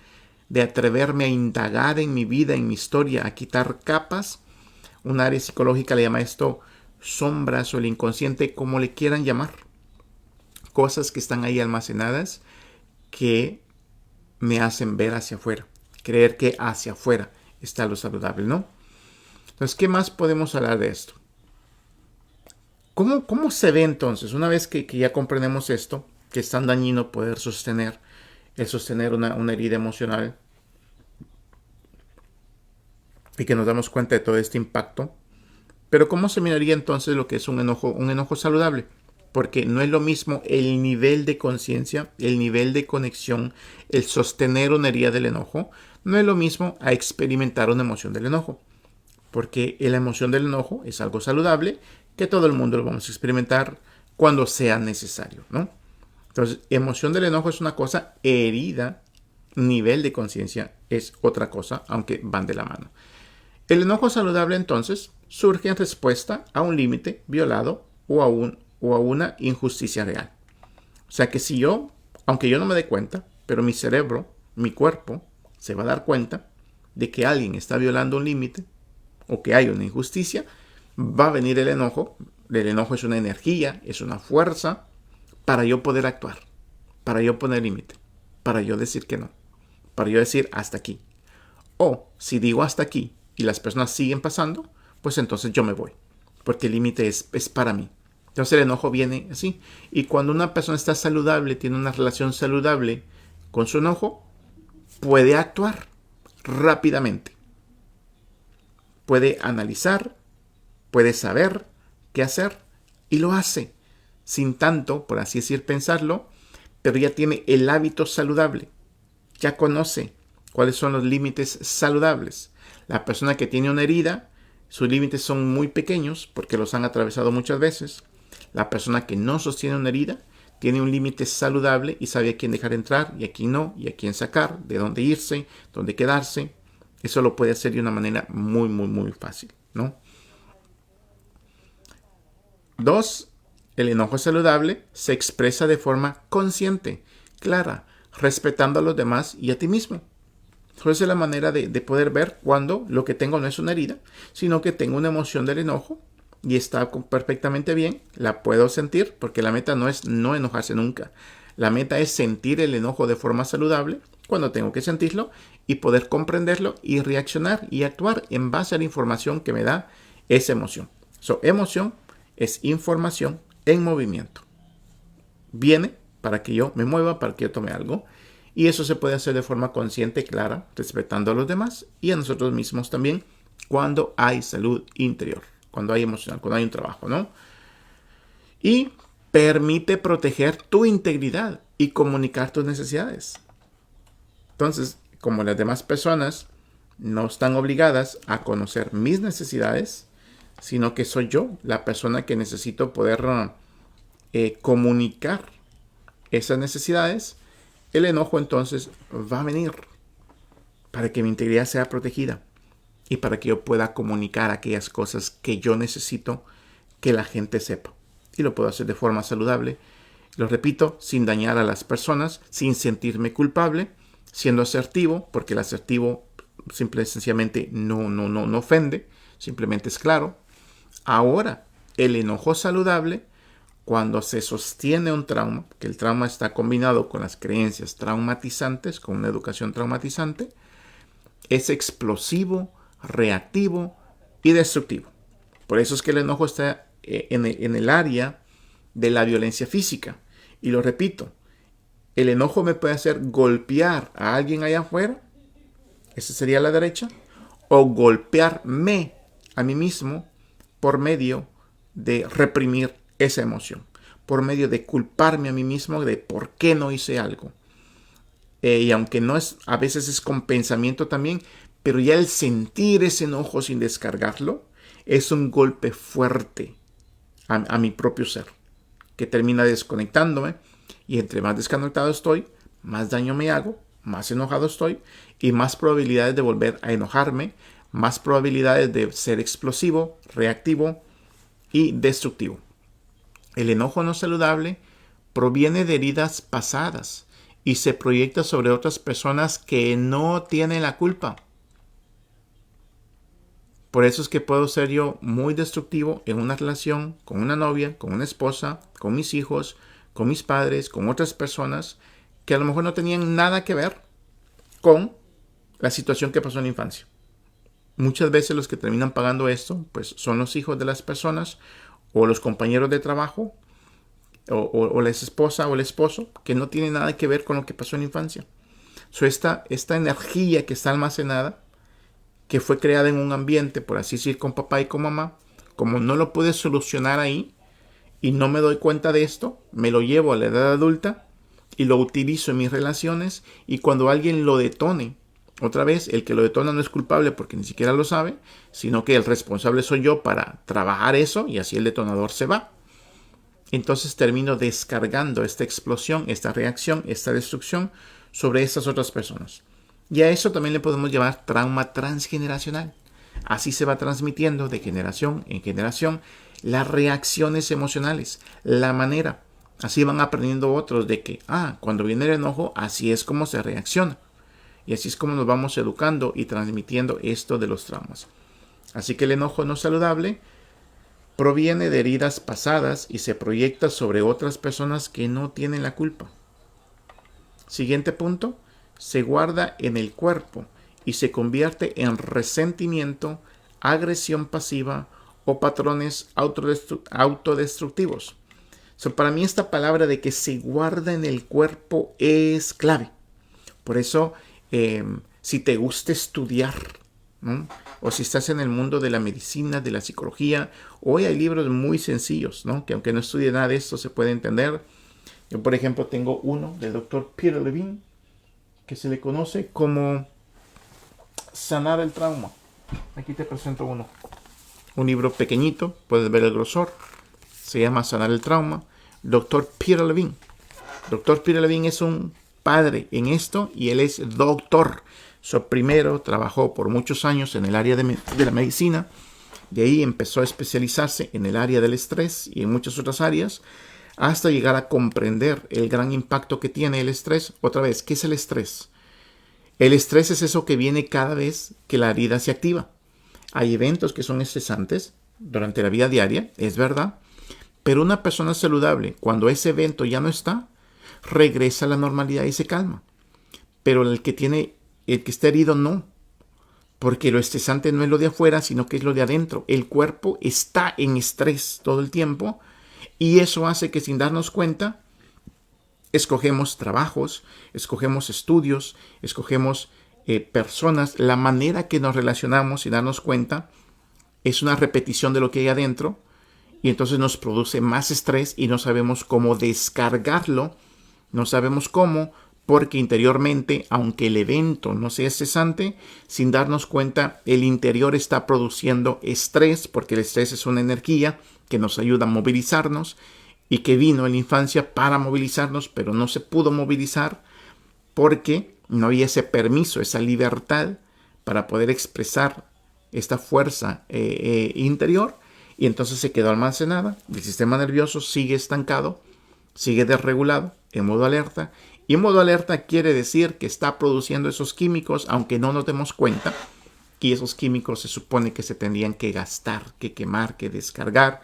de atreverme a indagar en mi vida, en mi historia, a quitar capas. Un área psicológica le llama esto sombras o el inconsciente, como le quieran llamar. Cosas que están ahí almacenadas que me hacen ver hacia afuera, creer que hacia afuera está lo saludable, ¿no? Entonces, ¿qué más podemos hablar de esto? ¿Cómo se ve entonces, una vez que ya comprendemos esto, que es tan dañino poder sostener una herida emocional y que nos damos cuenta de todo este impacto? Pero ¿cómo se miraría entonces lo que es un enojo saludable? Porque no es lo mismo el nivel de conciencia, el nivel de conexión, el sostener una herida del enojo, no es lo mismo a experimentar una emoción del enojo. Porque la emoción del enojo es algo saludable que todo el mundo lo vamos a experimentar cuando sea necesario, ¿no? Entonces, emoción del enojo es una cosa, herida, nivel de conciencia es otra cosa, aunque van de la mano. El enojo saludable entonces surge en respuesta a un límite violado o a una injusticia real. O sea que si yo, aunque yo no me dé cuenta, pero mi cerebro, mi cuerpo, se va a dar cuenta de que alguien está violando un límite o que hay una injusticia, va a venir el enojo. El enojo es una energía, es una fuerza para yo poder actuar, para yo poner límite, para yo decir que no, para yo decir hasta aquí. O si digo hasta aquí y las personas siguen pasando, pues entonces yo me voy, porque el límite es para mí. Entonces el enojo viene así. Y cuando una persona está saludable, tiene una relación saludable con su enojo, puede actuar rápidamente. Puede analizar, puede saber qué hacer y lo hace. Sin tanto, por así decir, pensarlo, pero ya tiene el hábito saludable. Ya conoce cuáles son los límites saludables. La persona que tiene una herida, sus límites son muy pequeños porque los han atravesado muchas veces. La persona que no sostiene una herida tiene un límite saludable y sabe a quién dejar entrar y a quién no, y a quién sacar, de dónde irse, dónde quedarse. Eso lo puede hacer de una manera muy, muy, muy fácil, ¿no? 2. El enojo saludable se expresa de forma consciente, clara, respetando a los demás y a ti mismo. Esa es la manera de poder ver cuando lo que tengo no es una herida, sino que tengo una emoción del enojo y está perfectamente bien, la puedo sentir, porque la meta no es no enojarse nunca. La meta es sentir el enojo de forma saludable cuando tengo que sentirlo y poder comprenderlo y reaccionar y actuar en base a la información que me da esa emoción. Emoción es información en movimiento. Viene para que yo me mueva, para que yo tome algo. Y eso se puede hacer de forma consciente, clara, respetando a los demás y a nosotros mismos también cuando hay salud interior, cuando hay emocional, cuando hay un trabajo, ¿no? Y permite proteger tu integridad y comunicar tus necesidades. Entonces, como las demás personas no están obligadas a conocer mis necesidades, sino que soy yo la persona que necesito poder comunicar esas necesidades, el enojo entonces va a venir para que mi integridad sea protegida y para que yo pueda comunicar aquellas cosas que yo necesito que la gente sepa. Y lo puedo hacer de forma saludable, lo repito, sin dañar a las personas, sin sentirme culpable, siendo asertivo, porque el asertivo simple y sencillamente no ofende, simplemente es claro. Ahora, el enojo saludable, cuando se sostiene un trauma, que el trauma está combinado con las creencias traumatizantes, con una educación traumatizante, es explosivo, reactivo y destructivo. Por eso es que el enojo está en el área de la violencia física. Y lo repito, el enojo me puede hacer golpear a alguien allá afuera, esa sería la derecha, o golpearme a mí mismo por medio de reprimir esa emoción, por medio de culparme a mí mismo de por qué no hice algo. Y aunque no es, a veces es con pensamiento también, pero ya el sentir ese enojo sin descargarlo es un golpe fuerte a mi propio ser, que termina desconectándome, y entre más desconectado estoy, más daño me hago, más enojado estoy y más probabilidades de volver a enojarme, más probabilidades de ser explosivo, reactivo y destructivo. El enojo no saludable proviene de heridas pasadas y se proyecta sobre otras personas que no tienen la culpa. Por eso es que puedo ser yo muy destructivo en una relación, con una novia, con una esposa, con mis hijos, con mis padres, con otras personas que a lo mejor no tenían nada que ver con la situación que pasó en la infancia. Muchas veces los que terminan pagando esto, pues son los hijos de las personas o los compañeros de trabajo o la esposa o el esposo, que no tiene nada que ver con lo que pasó en la infancia. Esta energía que está almacenada, que fue creada en un ambiente, por así decir, con papá y con mamá, como no lo pude solucionar ahí y no me doy cuenta de esto, me lo llevo a la edad adulta y lo utilizo en mis relaciones, y cuando alguien lo detone, otra vez, el que lo detona no es culpable porque ni siquiera lo sabe, sino que el responsable soy yo para trabajar eso, y así el detonador se va. Entonces termino descargando esta explosión, esta reacción, esta destrucción sobre estas otras personas. Y a eso también le podemos llamar trauma transgeneracional. Así se va transmitiendo de generación en generación las reacciones emocionales, la manera. Así van aprendiendo otros de que, cuando viene el enojo, así es como se reacciona. Y así es como nos vamos educando y transmitiendo esto de los traumas. Así que el enojo no saludable proviene de heridas pasadas y se proyecta sobre otras personas que no tienen la culpa. Siguiente punto. Se guarda en el cuerpo y se convierte en resentimiento, agresión pasiva o patrones autodestructivos. Para mí esta palabra de que se guarda en el cuerpo es clave. Por eso, si te gusta estudiar, ¿no? O si estás en el mundo de la medicina, de la psicología, hoy hay libros muy sencillos, ¿no? Que aunque no estudie nada de esto se puede entender. Yo, por ejemplo, tengo uno del doctor Peter Levine, que se le conoce como Sanar el Trauma. Aquí te presento uno. Un libro pequeñito, puedes ver el grosor. Se llama Sanar el Trauma. Dr. Peter Levine. Dr. Peter Levine es un padre en esto y él es doctor. Primero trabajó por muchos años en el área de la medicina, De ahí empezó a especializarse en el área del estrés y en muchas otras áreas, hasta llegar a comprender el gran impacto que tiene el estrés. Otra vez, ¿qué es el estrés? El estrés es eso que viene cada vez que la herida se activa. Hay eventos que son estresantes durante la vida diaria, es verdad, pero una persona saludable, cuando ese evento ya no está, regresa a la normalidad y se calma. Pero el que está herido no, porque lo estresante no es lo de afuera, sino que es lo de adentro. El cuerpo está en estrés todo el tiempo y eso hace que sin darnos cuenta, escogemos trabajos, escogemos estudios, escogemos personas. La manera que nos relacionamos sin darnos cuenta es una repetición de lo que hay adentro y entonces nos produce más estrés y no sabemos cómo descargarlo, no sabemos cómo, porque interiormente, aunque el evento no sea estresante, sin darnos cuenta, el interior está produciendo estrés, porque el estrés es una energía que nos ayuda a movilizarnos y que vino en la infancia para movilizarnos, pero no se pudo movilizar porque no había ese permiso, esa libertad para poder expresar esta fuerza interior, y entonces se quedó almacenada. El sistema nervioso sigue estancado, sigue desregulado, en modo alerta. Y en modo alerta quiere decir que está produciendo esos químicos, aunque no nos demos cuenta. Y esos químicos se supone que se tendrían que gastar, que quemar, que descargar.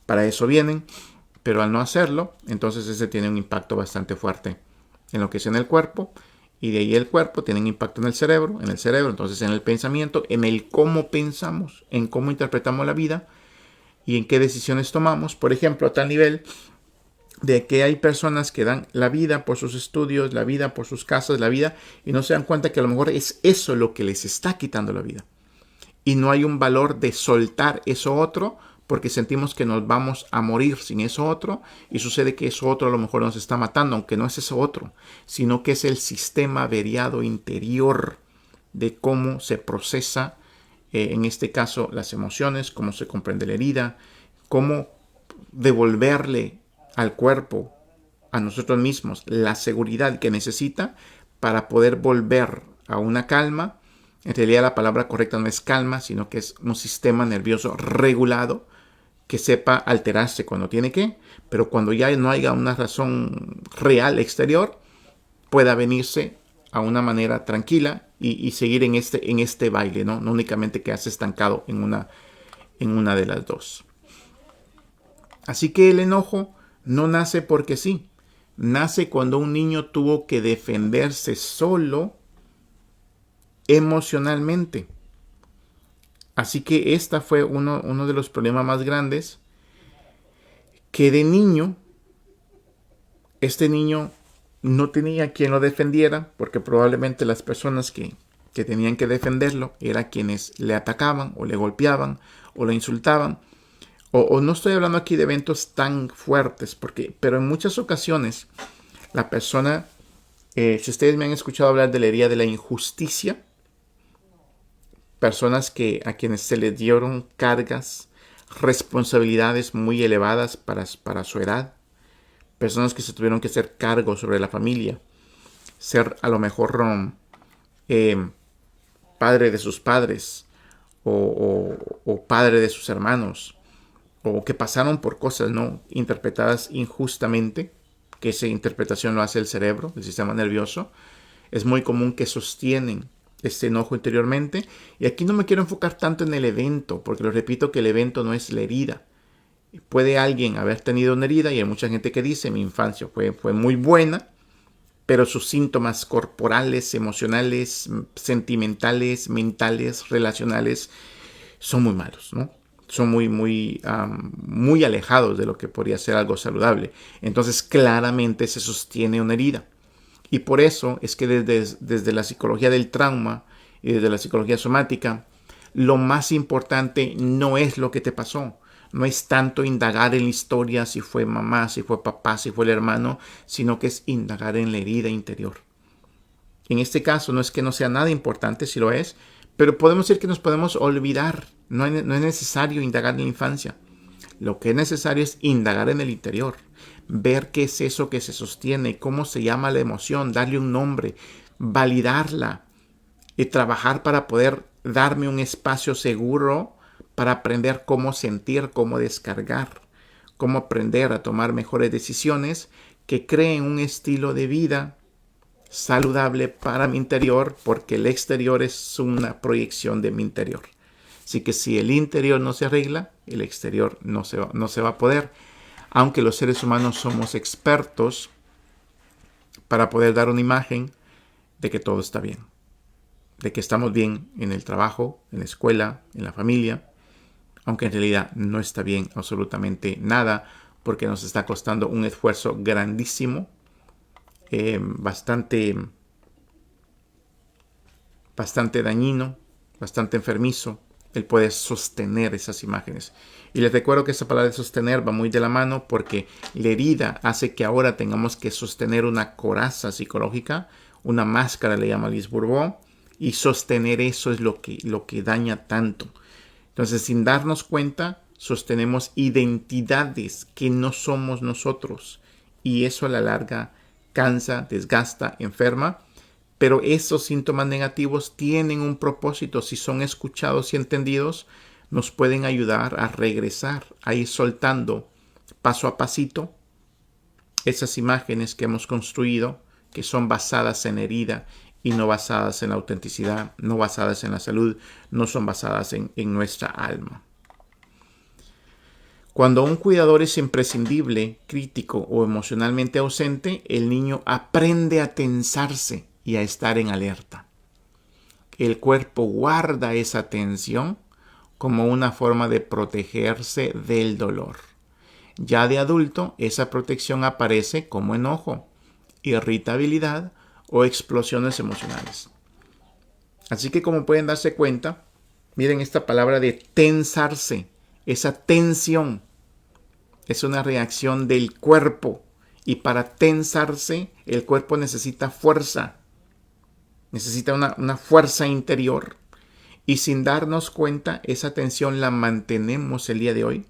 Para eso vienen. Pero al no hacerlo, entonces ese tiene un impacto bastante fuerte en lo que es en el cuerpo. Y de ahí el cuerpo tiene un impacto en el cerebro, entonces en el pensamiento, en el cómo pensamos, en cómo interpretamos la vida y en qué decisiones tomamos. Por ejemplo, a tal nivel de que hay personas que dan la vida por sus estudios, la vida por sus casas, la vida, y no se dan cuenta que a lo mejor es eso lo que les está quitando la vida. Y no hay un valor de soltar eso otro, porque sentimos que nos vamos a morir sin eso otro, y sucede que eso otro a lo mejor nos está matando, aunque no es eso otro, sino que es el sistema averiado interior de cómo se procesa, en este caso, las emociones, cómo se comprende la herida, cómo devolverle al cuerpo, a nosotros mismos, la seguridad que necesita para poder volver a una calma. En realidad la palabra correcta no es calma, sino que es un sistema nervioso regulado que sepa alterarse cuando tiene que, pero cuando ya no haya una razón real exterior, pueda venirse a una manera tranquila y seguir en este baile, ¿no? No únicamente quedarse estancado en una de las dos. Así que el enojo no nace porque sí. Nace cuando un niño tuvo que defenderse solo emocionalmente. Así que esta fue uno de los problemas más grandes, que de niño, este niño no tenía quien lo defendiera, porque probablemente las personas que tenían que defenderlo eran quienes le atacaban o le golpeaban o le insultaban. O no estoy hablando aquí de eventos tan fuertes, pero en muchas ocasiones la persona, si ustedes me han escuchado hablar de la herida de la injusticia, personas a quienes se les dieron cargas, responsabilidades muy elevadas para su edad, personas que se tuvieron que hacer cargo sobre la familia, ser a lo mejor padre de sus padres o padre de sus hermanos, o que pasaron por cosas no interpretadas injustamente, que esa interpretación lo hace el cerebro, el sistema nervioso. Es muy común que sostienen este enojo interiormente. Y aquí no me quiero enfocar tanto en el evento, porque lo repito que el evento no es la herida. Puede alguien haber tenido una herida, y hay mucha gente que dice, mi infancia fue muy buena, pero sus síntomas corporales, emocionales, sentimentales, mentales, relacionales, son muy malos, ¿no? Son muy alejados de lo que podría ser algo saludable. Entonces claramente se sostiene una herida. Y por eso es que desde la psicología del trauma y desde la psicología somática, lo más importante no es lo que te pasó. No es tanto indagar en la historia, si fue mamá, si fue papá, si fue el hermano, sino que es indagar en la herida interior. En este caso no es que no sea nada importante, si lo es, pero podemos decir que nos podemos olvidar. No es necesario indagar en la infancia. Lo que es necesario es indagar en el interior. Ver qué es eso que se sostiene, cómo se llama la emoción, darle un nombre, validarla y trabajar para poder darme un espacio seguro para aprender cómo sentir, cómo descargar, cómo aprender a tomar mejores decisiones que creen un estilo de vida saludable para mi interior, porque el exterior es una proyección de mi interior. Así que si el interior no se arregla, el exterior no se va a poder. Aunque los seres humanos somos expertos para poder dar una imagen de que todo está bien, de que estamos bien en el trabajo, en la escuela, en la familia, aunque en realidad no está bien absolutamente nada, porque nos está costando un esfuerzo grandísimo, bastante dañino, bastante enfermizo, el poder sostener esas imágenes. Y les recuerdo que esa palabra de sostener va muy de la mano, porque la herida hace que ahora tengamos que sostener una coraza psicológica, una máscara, le llama Lise Bourbeau, y sostener eso es lo que daña tanto. Entonces, sin darnos cuenta, sostenemos identidades que no somos nosotros, y eso a la larga cansa, desgasta, enferma. Pero esos síntomas negativos tienen un propósito. Si son escuchados y entendidos, nos pueden ayudar a regresar, a ir soltando paso a pasito esas imágenes que hemos construido, que son basadas en herida y no basadas en la autenticidad, no basadas en la salud, no son basadas en nuestra alma. Cuando un cuidador es imprescindible, crítico o emocionalmente ausente, el niño aprende a tensarse y a estar en alerta. El cuerpo guarda esa tensión como una forma de protegerse del dolor. Ya de adulto, esa protección aparece como enojo, irritabilidad o explosiones emocionales. Así que, como pueden darse cuenta, miren esta palabra de tensarse. Esa tensión es una reacción del cuerpo, y para tensarse el cuerpo necesita fuerza. Necesita una fuerza interior, y sin darnos cuenta esa tensión la mantenemos el día de hoy.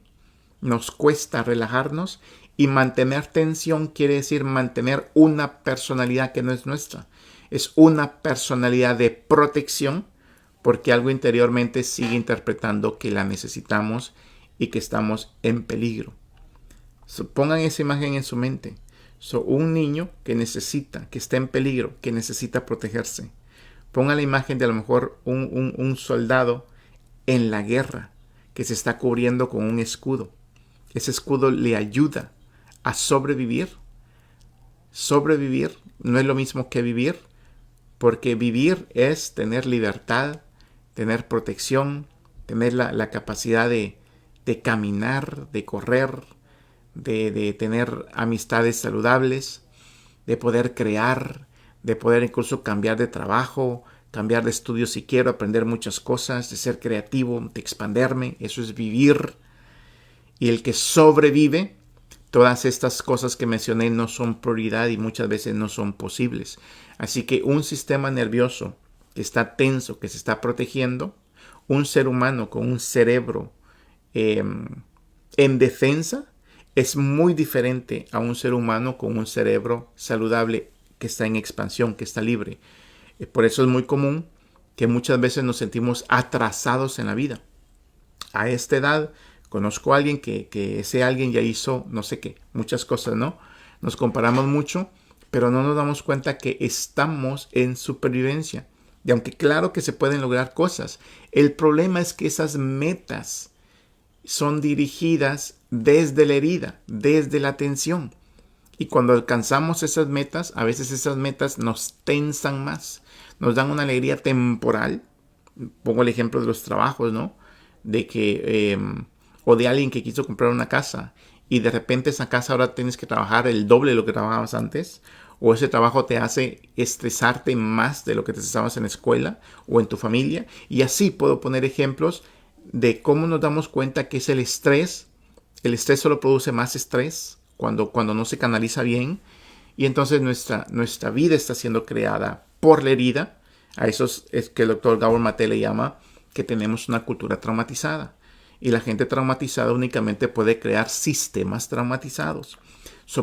Nos cuesta relajarnos, y mantener tensión quiere decir mantener una personalidad que no es nuestra. Es una personalidad de protección, porque algo interiormente sigue interpretando que la necesitamos y que estamos en peligro. Pongan esa imagen en su mente. Un niño que está en peligro, que necesita protegerse. Pongan la imagen de a lo mejor un soldado en la guerra que se está cubriendo con un escudo. Ese escudo le ayuda a sobrevivir. Sobrevivir no es lo mismo que vivir, porque vivir es tener libertad, tener protección, tener la capacidad de caminar, de correr, de tener amistades saludables, de poder crear, de poder incluso cambiar de trabajo, cambiar de estudio si quiero, aprender muchas cosas, de ser creativo, de expanderme. Eso es vivir. Y el que sobrevive, todas estas cosas que mencioné no son prioridad y muchas veces no son posibles. Así que un sistema nervioso que está tenso, que se está protegiendo, un ser humano con un cerebro en defensa, es muy diferente a un ser humano con un cerebro saludable que está en expansión, que está libre. Por eso es muy común que muchas veces nos sentimos atrasados en la vida. A esta edad conozco a alguien que ese alguien ya hizo no sé qué, muchas cosas, ¿no? Nos comparamos mucho, pero no nos damos cuenta que estamos en supervivencia. Y aunque claro que se pueden lograr cosas, el problema es que esas metas son dirigidas desde la herida, desde la tensión. Y cuando alcanzamos esas metas, a veces esas metas nos tensan más, nos dan una alegría temporal. Pongo el ejemplo de los trabajos, ¿no? De que, o de alguien que quiso comprar una casa y de repente esa casa ahora tienes que trabajar el doble de lo que trabajabas antes, o ese trabajo te hace estresarte más de lo que te estresabas en la escuela o en tu familia. Y así puedo poner ejemplos de cómo nos damos cuenta que es el estrés. El estrés solo produce más estrés cuando no se canaliza bien, y entonces nuestra vida está siendo creada por la herida. A eso es que el doctor Gabor Mate le llama que tenemos una cultura traumatizada, y la gente traumatizada únicamente puede crear sistemas traumatizados.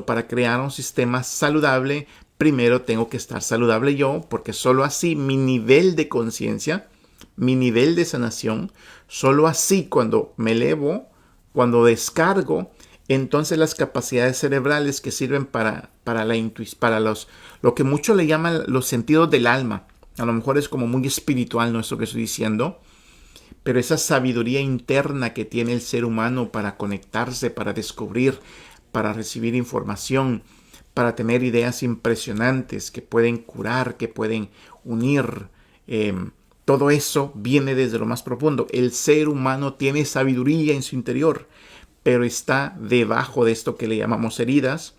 Para crear un sistema saludable, primero tengo que estar saludable yo, porque solo así mi nivel de conciencia mi nivel de sanación. Solo así, cuando me elevo, cuando descargo, entonces las capacidades cerebrales que sirven para la intuición, lo que muchos le llaman los sentidos del alma. A lo mejor es como muy espiritual, ¿no? Esto que estoy diciendo. Pero esa sabiduría interna que tiene el ser humano para conectarse, para descubrir, para recibir información, para tener ideas impresionantes que pueden curar, que pueden unir, todo eso viene desde lo más profundo. El ser humano tiene sabiduría en su interior, pero está debajo de esto que le llamamos heridas,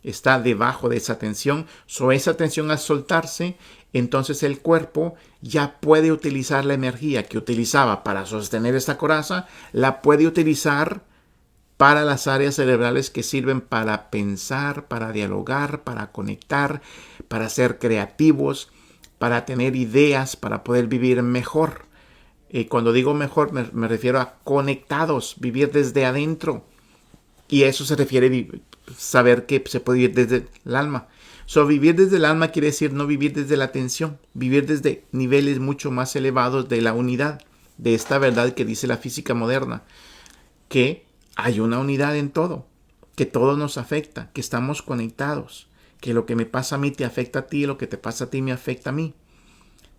está debajo de esa tensión. Esa tensión al soltarse, entonces el cuerpo ya puede utilizar la energía que utilizaba para sostener esta coraza, la puede utilizar para las áreas cerebrales que sirven para pensar, para dialogar, para conectar, para ser creativos, para tener ideas, para poder vivir mejor. Cuando digo mejor me refiero a conectados, vivir desde adentro. Y eso se refiere a saber que se puede vivir desde el alma. Vivir desde el alma quiere decir no vivir desde la tensión, vivir desde niveles mucho más elevados de la unidad, de esta verdad que dice la física moderna, que hay una unidad en todo, que todo nos afecta, que estamos conectados, que lo que me pasa a mí te afecta a ti, lo que te pasa a ti me afecta a mí.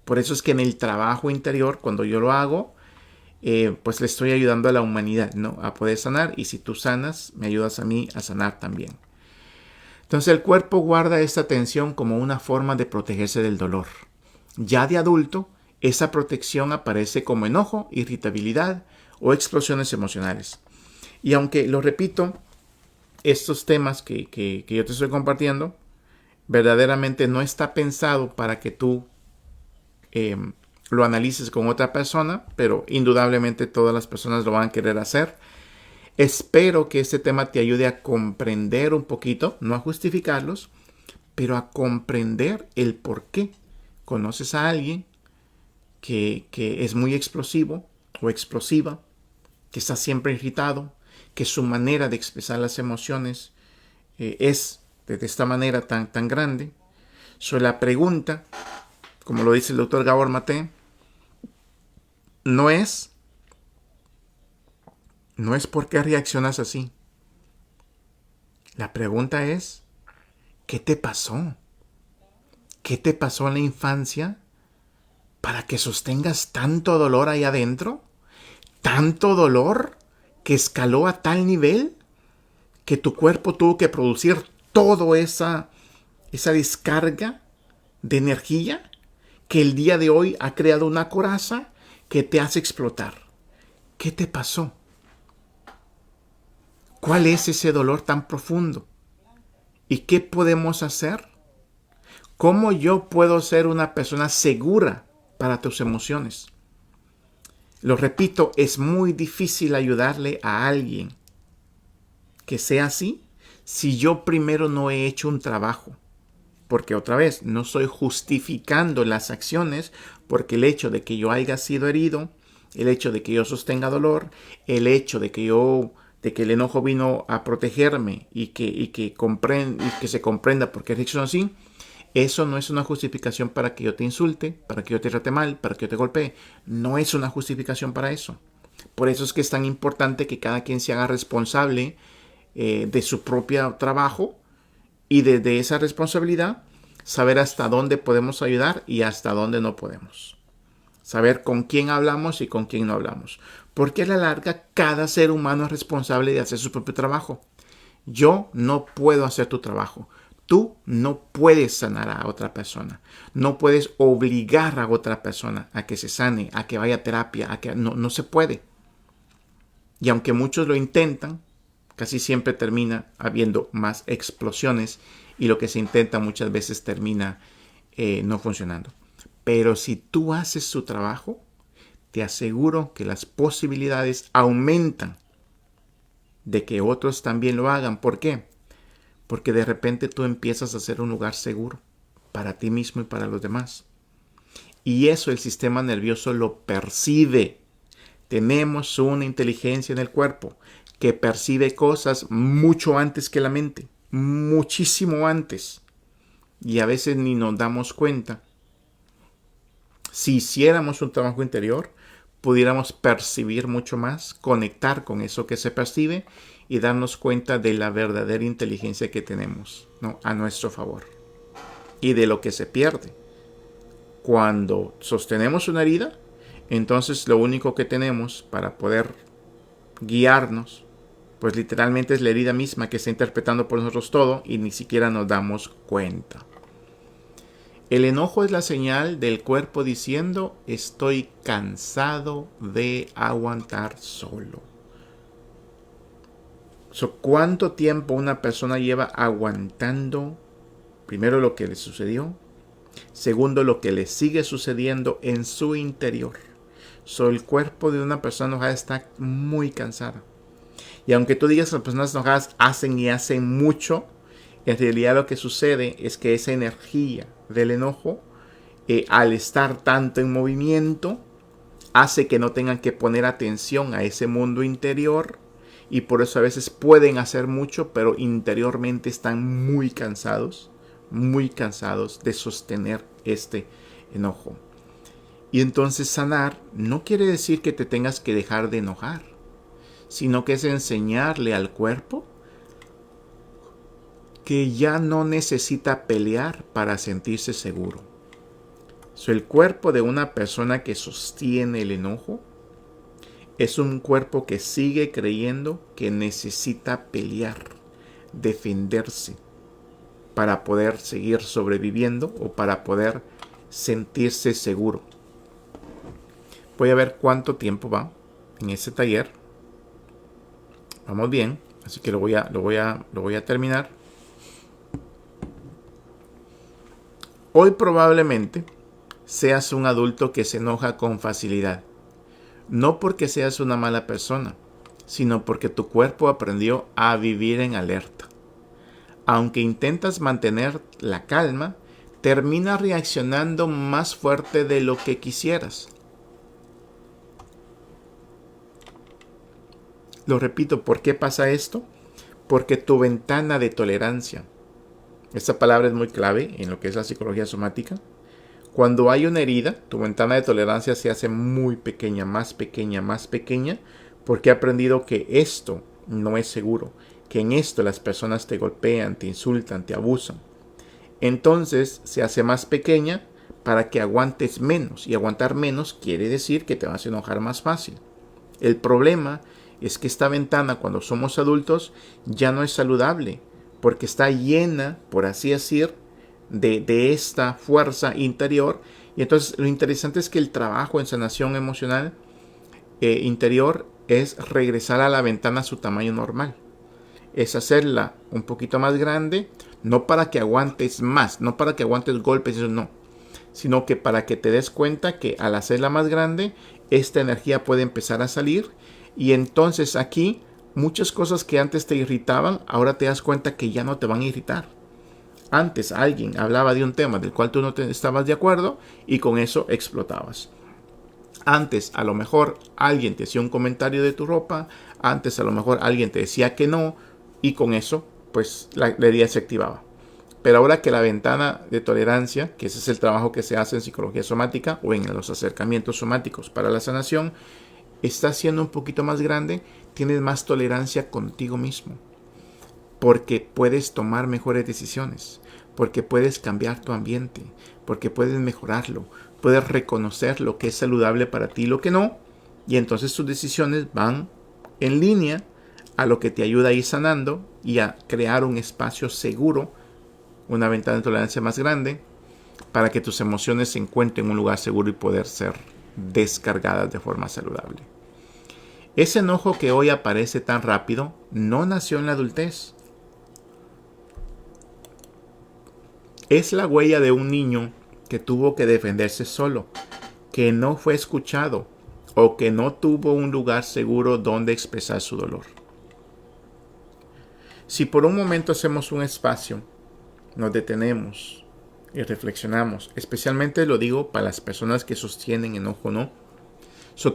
Por eso es que en el trabajo interior, cuando yo lo hago, pues le estoy ayudando a la humanidad, ¿no? A poder sanar, y si tú sanas, me ayudas a mí a sanar también. Entonces el cuerpo guarda esta tensión como una forma de protegerse del dolor. Ya de adulto, esa protección aparece como enojo, irritabilidad o explosiones emocionales. Y aunque, lo repito, estos temas que yo te estoy compartiendo, verdaderamente no está pensado para que tú lo analices con otra persona, pero indudablemente todas las personas lo van a querer hacer. Espero que este tema te ayude a comprender un poquito, no a justificarlos, pero a comprender el por qué. ¿Conoces a alguien que es muy explosivo o explosiva, que está siempre irritado, que su manera de expresar las emociones es de esta manera tan grande? La pregunta, como lo dice el doctor Gabor Maté, no es por qué reaccionas así. La pregunta es, ¿qué te pasó? ¿Qué te pasó en la infancia para que sostengas tanto dolor ahí adentro? ¿Tanto dolor que escaló a tal nivel que tu cuerpo tuvo que producir toda esa descarga de energía que el día de hoy ha creado una coraza que te hace explotar? ¿Qué te pasó? ¿Cuál es ese dolor tan profundo? ¿Y qué podemos hacer? ¿Cómo yo puedo ser una persona segura para tus emociones? Lo repito, es muy difícil ayudarle a alguien que sea así si yo primero no he hecho un trabajo. Porque otra vez, no estoy justificando las acciones, porque el hecho de que yo haya sido herido, el hecho de que yo sostenga dolor, el hecho de que el enojo vino a protegerme y que se comprenda por qué reacciono así, eso no es una justificación para que yo te insulte, para que yo te trate mal, para que yo te golpee. No es una justificación para eso. Por eso es que es tan importante que cada quien se haga responsable de su propio trabajo, y desde esa responsabilidad saber hasta dónde podemos ayudar y hasta dónde no podemos. Saber con quién hablamos y con quién no hablamos. Porque a la larga cada ser humano es responsable de hacer su propio trabajo. Yo no puedo hacer tu trabajo. Tú no puedes sanar a otra persona. No puedes obligar a otra persona a que se sane, a que vaya a terapia, no se puede. Y aunque muchos lo intentan, casi siempre termina habiendo más explosiones y lo que se intenta muchas veces termina no funcionando. Pero si tú haces su trabajo, te aseguro que las posibilidades aumentan de que otros también lo hagan. ¿Por qué? Porque de repente tú empiezas a ser un lugar seguro para ti mismo y para los demás. Y eso el sistema nervioso lo percibe. Tenemos una inteligencia en el cuerpo que percibe cosas mucho antes que la mente, muchísimo antes. Y a veces ni nos damos cuenta. Si hiciéramos un trabajo interior, pudiéramos percibir mucho más, conectar con eso que se percibe y darnos cuenta de la verdadera inteligencia que tenemos, ¿no?, a nuestro favor y de lo que se pierde. Cuando sostenemos una herida, entonces lo único que tenemos para poder guiarnos, pues literalmente es la herida misma que está interpretando por nosotros todo y ni siquiera nos damos cuenta. El enojo es la señal del cuerpo diciendo: estoy cansado de aguantar solo. ¿Cuánto tiempo una persona lleva aguantando? Primero, lo que le sucedió. Segundo, lo que le sigue sucediendo en su interior. El cuerpo de una persona enojada está muy cansada. Y aunque tú digas que las personas enojadas hacen y hacen mucho, en realidad lo que sucede es que esa energía del enojo, al estar tanto en movimiento, hace que no tengan que poner atención a ese mundo interior, y por eso a veces pueden hacer mucho, pero interiormente están muy cansados de sostener este enojo. Y entonces sanar no quiere decir que te tengas que dejar de enojar, sino que es enseñarle al cuerpo que ya no necesita pelear para sentirse seguro. El cuerpo de una persona que sostiene el enojo es un cuerpo que sigue creyendo que necesita pelear, defenderse, para poder seguir sobreviviendo o para poder sentirse seguro. Voy a ver cuánto tiempo va en este taller. Vamos bien, así que lo voy a terminar. Hoy probablemente seas un adulto que se enoja con facilidad. No porque seas una mala persona, sino porque tu cuerpo aprendió a vivir en alerta. Aunque intentas mantener la calma, terminas reaccionando más fuerte de lo que quisieras. Lo repito, ¿por qué pasa esto? Porque tu ventana de tolerancia, esta palabra es muy clave en lo que es la psicología somática. Cuando hay una herida, tu ventana de tolerancia se hace muy pequeña, más pequeña, más pequeña, porque he aprendido que esto no es seguro, que en esto las personas te golpean, te insultan, te abusan. Entonces se hace más pequeña para que aguantes menos, y aguantar menos quiere decir que te vas a enojar más fácil. El problema es que esta ventana, cuando somos adultos, ya no es saludable, porque está llena, por así decir, de esta fuerza interior. Y entonces lo interesante es que el trabajo en sanación emocional interior es regresar a la ventana a su tamaño normal. Es hacerla un poquito más grande, no para que aguantes más, no para que aguantes golpes, eso no, sino que para que te des cuenta que al hacerla más grande, esta energía puede empezar a salir. Y entonces aquí muchas cosas que antes te irritaban, ahora te das cuenta que ya no te van a irritar. Antes alguien hablaba de un tema del cual tú no estabas de acuerdo y con eso explotabas. Antes a lo mejor alguien te hacía un comentario de tu ropa, antes a lo mejor alguien te decía que no y con eso pues la herida se activaba. Pero ahora que la ventana de tolerancia, que ese es el trabajo que se hace en psicología somática o en los acercamientos somáticos para la sanación, está siendo un poquito más grande, tienes más tolerancia contigo mismo. Porque puedes tomar mejores decisiones, porque puedes cambiar tu ambiente, porque puedes mejorarlo, puedes reconocer lo que es saludable para ti y lo que no, y entonces tus decisiones van en línea a lo que te ayuda a ir sanando y a crear un espacio seguro, una ventana de tolerancia más grande, para que tus emociones se encuentren en un lugar seguro y poder ser descargadas de forma saludable. Ese enojo que hoy aparece tan rápido no nació en la adultez. Es la huella de un niño que tuvo que defenderse solo, que no fue escuchado o que no tuvo un lugar seguro donde expresar su dolor. Si por un momento hacemos un espacio, nos detenemos y reflexionamos, especialmente lo digo para las personas que sostienen enojo, ¿no?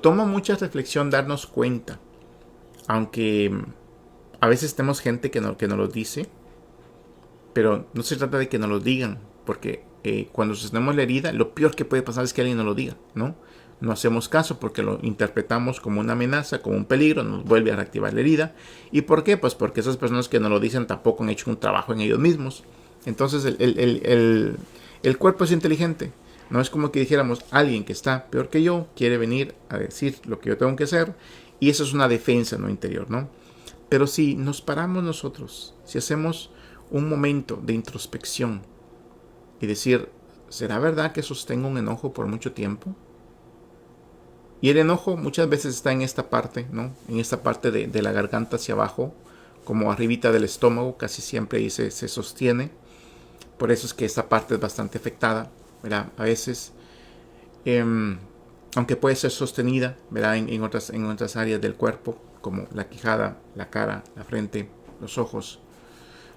Toma mucha reflexión darnos cuenta, aunque a veces tenemos gente que nos lo dice, pero no se trata de que nos lo digan, porque cuando sostenemos la herida, lo peor que puede pasar es que alguien nos lo diga, ¿no? No hacemos caso porque lo interpretamos como una amenaza, como un peligro, nos vuelve a reactivar la herida. ¿Y por qué? Pues porque esas personas que nos lo dicen tampoco han hecho un trabajo en ellos mismos. Entonces el cuerpo es inteligente. No es como que dijéramos, alguien que está peor que yo quiere venir a decir lo que yo tengo que hacer, y eso es una defensa no interior, ¿no? Pero si nos paramos nosotros, si hacemos un momento de introspección y decir, ¿será verdad que sostengo un enojo por mucho tiempo? Y el enojo muchas veces está en esta parte, ¿no? En esta parte de la garganta hacia abajo, como arribita del estómago, casi siempre ahí se sostiene. Por eso es que esta parte es bastante afectada, ¿verdad? A veces, aunque puede ser sostenida, ¿verdad? En otras áreas del cuerpo, como la quijada, la cara, la frente, los ojos,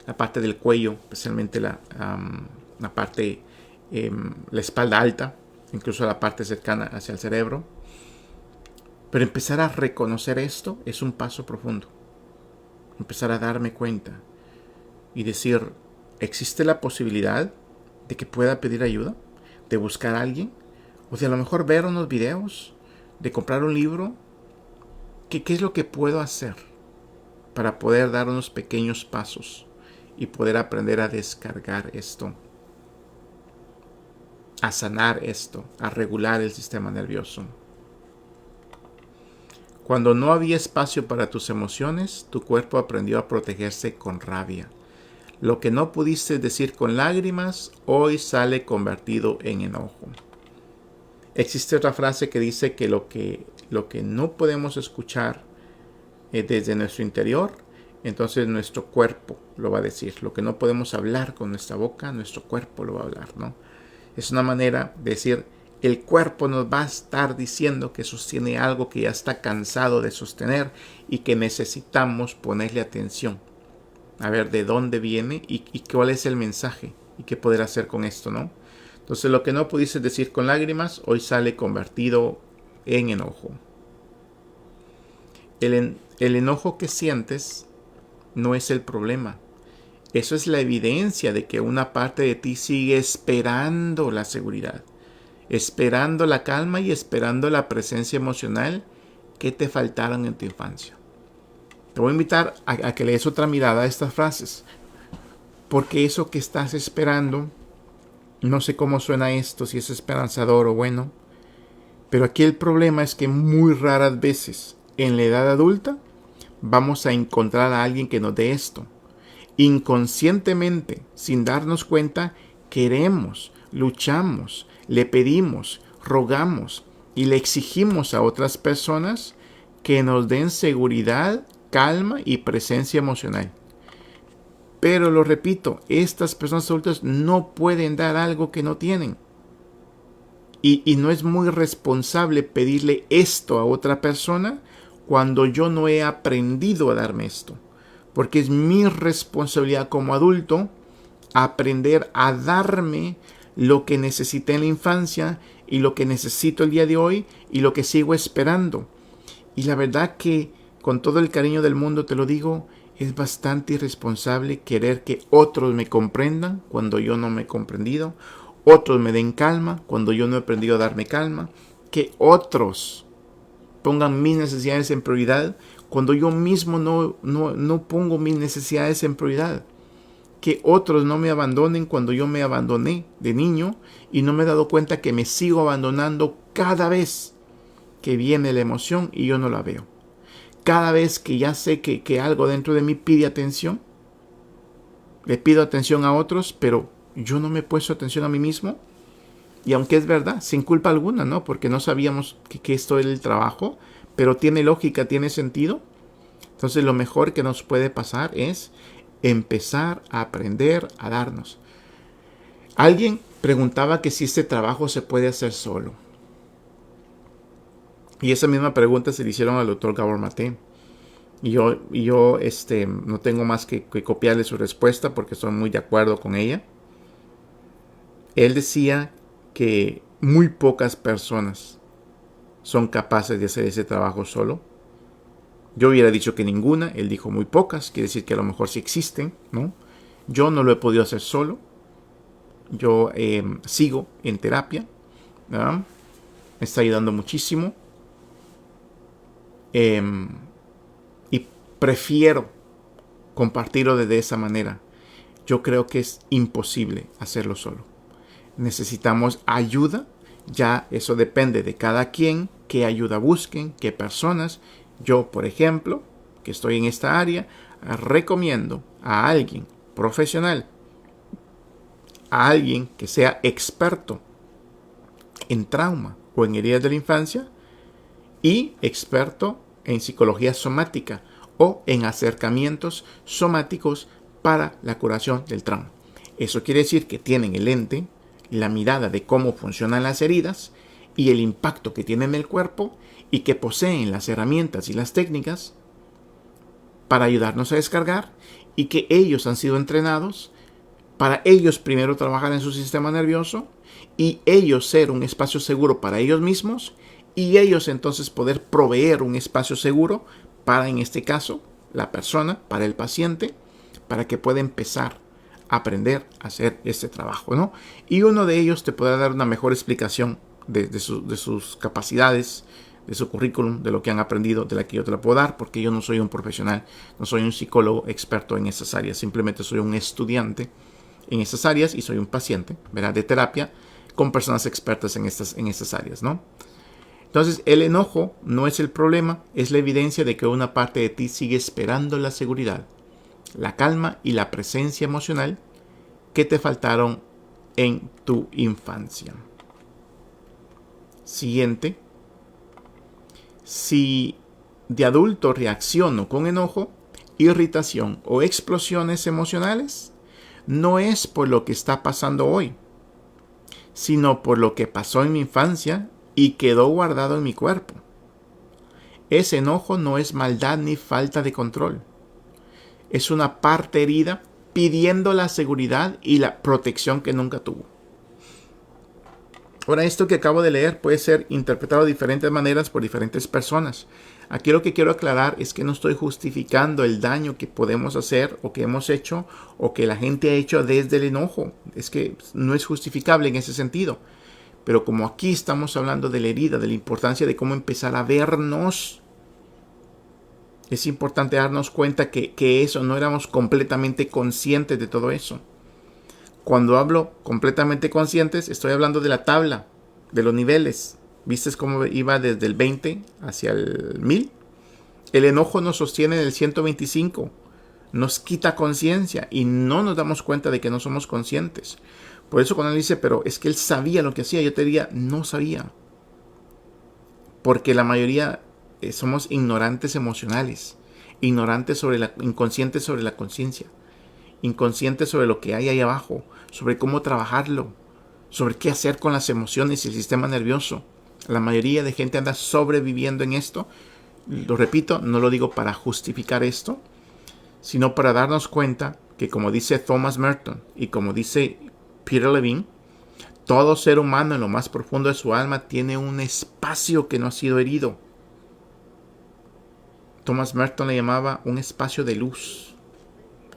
la parte del cuello, especialmente la parte, la espalda alta, incluso la parte cercana hacia el cerebro. Pero empezar a reconocer esto es un paso profundo. Empezar a darme cuenta y decir, ¿existe la posibilidad de que pueda pedir ayuda? ¿De buscar a alguien? ¿O de a lo mejor ver unos videos? ¿De comprar un libro? ¿Qué es lo que puedo hacer para poder dar unos pequeños pasos y poder aprender a descargar esto? A sanar esto, a regular el sistema nervioso. Cuando no había espacio para tus emociones, tu cuerpo aprendió a protegerse con rabia. Lo que no pudiste decir con lágrimas, hoy sale convertido en enojo. Existe otra frase que dice que lo que no podemos escuchar desde nuestro interior, entonces nuestro cuerpo lo va a decir. Lo que no podemos hablar con nuestra boca, nuestro cuerpo lo va a hablar, ¿no? Es una manera de decir, el cuerpo nos va a estar diciendo que sostiene algo que ya está cansado de sostener y que necesitamos ponerle atención. A ver de dónde viene y cuál es el mensaje y qué poder hacer con esto, ¿no? Entonces lo que no pudiste decir con lágrimas, hoy sale convertido en enojo. El enojo que sientes no es el problema. Eso es la evidencia de que una parte de ti sigue esperando la seguridad, esperando la calma y esperando la presencia emocional que te faltaron en tu infancia. Te voy a invitar a que le des otra mirada a estas frases, porque eso que estás esperando, no sé cómo suena esto, si es esperanzador o bueno, pero aquí el problema es que muy raras veces en la edad adulta vamos a encontrar a alguien que nos dé esto. Inconscientemente, sin darnos cuenta, queremos, luchamos, le pedimos, rogamos y le exigimos a otras personas que nos den seguridad, calma y presencia emocional. Pero lo repito, estas personas adultas no pueden dar algo que no tienen. Y no es muy responsable pedirle esto a otra persona cuando yo no he aprendido a darme esto. Porque es mi responsabilidad como adulto aprender a darme lo que necesité en la infancia y lo que necesito el día de hoy y lo que sigo esperando. Y la verdad que, con todo el cariño del mundo te lo digo, es bastante irresponsable querer que otros me comprendan cuando yo no me he comprendido, otros me den calma cuando yo no he aprendido a darme calma, que otros pongan mis necesidades en prioridad cuando yo mismo no pongo mis necesidades en prioridad. Que otros no me abandonen cuando yo me abandoné de niño y no me he dado cuenta que me sigo abandonando cada vez que viene la emoción y yo no la veo. Cada vez que ya sé que algo dentro de mí pide atención, le pido atención a otros, pero yo no me he puesto atención a mí mismo. Y aunque es verdad, sin culpa alguna, ¿no? Porque no sabíamos que esto era el trabajo, pero tiene lógica, tiene sentido. Entonces lo mejor que nos puede pasar es empezar a aprender a darnos. Alguien preguntaba que si este trabajo se puede hacer solo. Y esa misma pregunta se le hicieron al doctor Gabor Maté. Y yo no tengo más que copiarle su respuesta porque estoy muy de acuerdo con ella. Él decía que muy pocas personas son capaces de hacer ese trabajo solo. Yo hubiera dicho que ninguna, él dijo muy pocas, quiere decir que a lo mejor sí existen, ¿no? Yo no lo he podido hacer solo. Yo sigo en terapia, ¿verdad? Me está ayudando muchísimo. Y prefiero compartirlo de esa manera. Yo creo que es imposible hacerlo solo. Necesitamos ayuda. Ya eso depende de cada quien, qué ayuda busquen, qué personas. Yo, por ejemplo, que estoy en esta área, recomiendo a alguien profesional, a alguien que sea experto en trauma o en heridas de la infancia y experto en psicología somática o en acercamientos somáticos para la curación del trauma. Eso quiere decir que tienen el lente, la mirada de cómo funcionan las heridas y el impacto que tienen en el cuerpo, y que poseen las herramientas y las técnicas para ayudarnos a descargar, y que ellos han sido entrenados para ellos primero trabajar en su sistema nervioso y ellos ser un espacio seguro para ellos mismos, y ellos entonces poder proveer un espacio seguro para, en este caso, la persona, para el paciente, para que pueda empezar a aprender a hacer este trabajo, ¿no? Y uno de ellos te podrá dar una mejor explicación de sus capacidades, de su currículum, de lo que han aprendido, de la que yo te la puedo dar, porque yo no soy un profesional, no soy un psicólogo experto en esas áreas, simplemente soy un estudiante en esas áreas y soy un paciente, ¿verdad?, de terapia con personas expertas en estas áreas, ¿no? Entonces, el enojo no es el problema, es la evidencia de que una parte de ti sigue esperando la seguridad, la calma y la presencia emocional que te faltaron en tu infancia. Siguiente. Si de adulto reacciono con enojo, irritación o explosiones emocionales, no es por lo que está pasando hoy, sino por lo que pasó en mi infancia y quedó guardado en mi cuerpo. Ese enojo no es maldad ni falta de control. Es una parte herida pidiendo la seguridad y la protección que nunca tuvo. Ahora, esto que acabo de leer puede ser interpretado de diferentes maneras por diferentes personas. Aquí lo que quiero aclarar es que no estoy justificando el daño que podemos hacer o que hemos hecho o que la gente ha hecho desde el enojo. Es que no es justificable en ese sentido. Pero como aquí estamos hablando de la herida, de la importancia de cómo empezar a vernos, es importante darnos cuenta que eso no éramos completamente conscientes de todo eso. Cuando hablo completamente conscientes, estoy hablando de la tabla, de los niveles. ¿Viste cómo iba desde el 20 hacia el 1000? El enojo nos sostiene en el 125. Nos quita conciencia y no nos damos cuenta de que no somos conscientes. Por eso cuando él dice, pero es que él sabía lo que hacía, yo te diría, no sabía. Porque la mayoría somos ignorantes emocionales, ignorantes inconscientes sobre la conciencia, inconscientes sobre lo que hay ahí abajo, sobre cómo trabajarlo, sobre qué hacer con las emociones y el sistema nervioso. La mayoría de gente anda sobreviviendo en esto. Lo repito, no lo digo para justificar esto, sino para darnos cuenta que, como dice Thomas Merton y como dice Peter Levine, todo ser humano en lo más profundo de su alma tiene un espacio que no ha sido herido. Thomas Merton le llamaba un espacio de luz.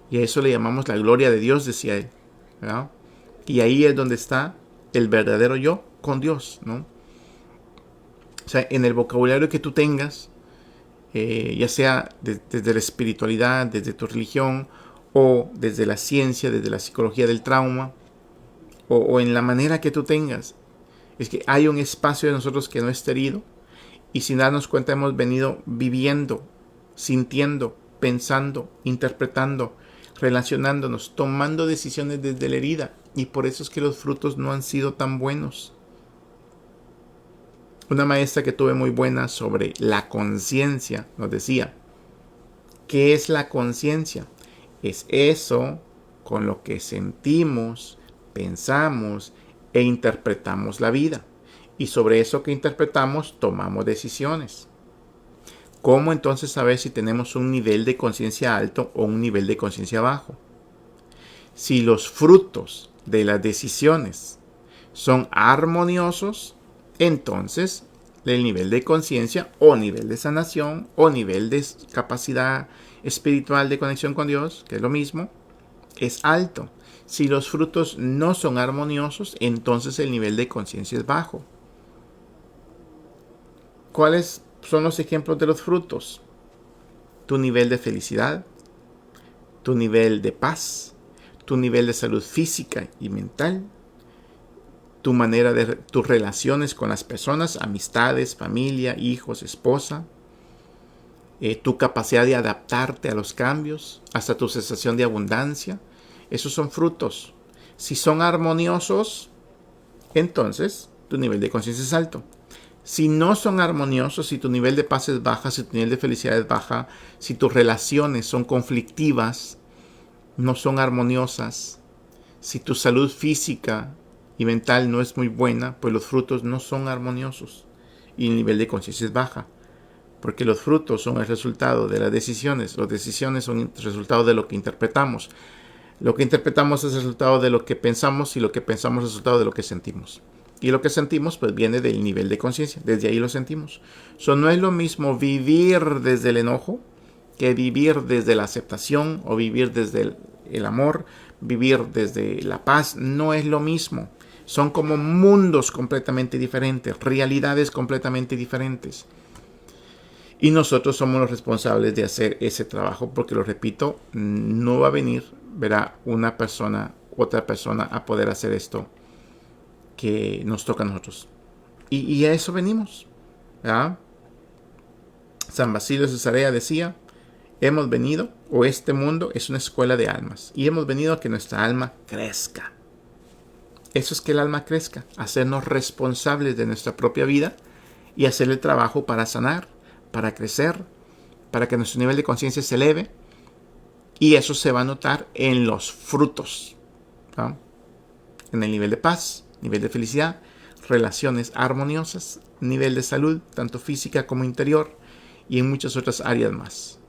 Y a eso le llamamos la gloria de Dios, decía él, ¿verdad? Y ahí es donde está el verdadero yo con Dios, ¿no? O sea, en el vocabulario que tú tengas, ya sea desde la espiritualidad, desde tu religión, o desde la ciencia, desde la psicología del trauma, o en la manera que tú tengas, es que hay un espacio de nosotros que no está herido, y sin darnos cuenta hemos venido viviendo, sintiendo, pensando, interpretando, relacionándonos, tomando decisiones desde la herida, y por eso es que los frutos no han sido tan buenos. Una maestra que tuve muy buena sobre la conciencia nos decía, ¿qué es la conciencia? Es eso con lo que sentimos, pensamos e interpretamos la vida. Y sobre eso que interpretamos tomamos decisiones. ¿Cómo entonces saber si tenemos un nivel de conciencia alto o un nivel de conciencia bajo? Si los frutos de las decisiones son armoniosos, entonces el nivel de conciencia o nivel de sanación o nivel de capacidad espiritual de conexión con Dios, que es lo mismo, es alto. Si los frutos no son armoniosos, entonces el nivel de conciencia es bajo. ¿Cuáles son los ejemplos de los frutos? Tu nivel de felicidad, tu nivel de paz, tu nivel de salud física y mental, tus relaciones con las personas, amistades, familia, hijos, esposa, tu capacidad de adaptarte a los cambios, hasta tu sensación de abundancia. Esos son frutos. Si son armoniosos, entonces tu nivel de conciencia es alto. Si no son armoniosos, si tu nivel de paz es baja, si tu nivel de felicidad es baja, si tus relaciones son conflictivas, no son armoniosas, si tu salud física y mental no es muy buena, pues los frutos no son armoniosos y el nivel de conciencia es baja. Porque los frutos son el resultado de las decisiones. Las decisiones son el resultado de lo que interpretamos. Lo que interpretamos es el resultado de lo que pensamos y lo que pensamos es el resultado de lo que sentimos. Y lo que sentimos pues viene del nivel de conciencia. Desde ahí lo sentimos. No es lo mismo vivir desde el enojo que vivir desde la aceptación o vivir desde el amor, vivir desde la paz. No es lo mismo. Son como mundos completamente diferentes, realidades completamente diferentes. Y nosotros somos los responsables de hacer ese trabajo porque, lo repito, no va a venir, verá, otra persona a poder hacer esto que nos toca a nosotros. Y a eso venimos, ¿verdad? San Basilio de Cesarea decía, hemos venido, o este mundo es una escuela de almas, y hemos venido a que nuestra alma crezca. Eso es que el alma crezca, hacernos responsables de nuestra propia vida y hacer el trabajo para sanar, para crecer, para que nuestro nivel de conciencia se eleve, y eso se va a notar en los frutos, ¿no? En el nivel de paz, nivel de felicidad, relaciones armoniosas, nivel de salud, tanto física como interior, y en muchas otras áreas más.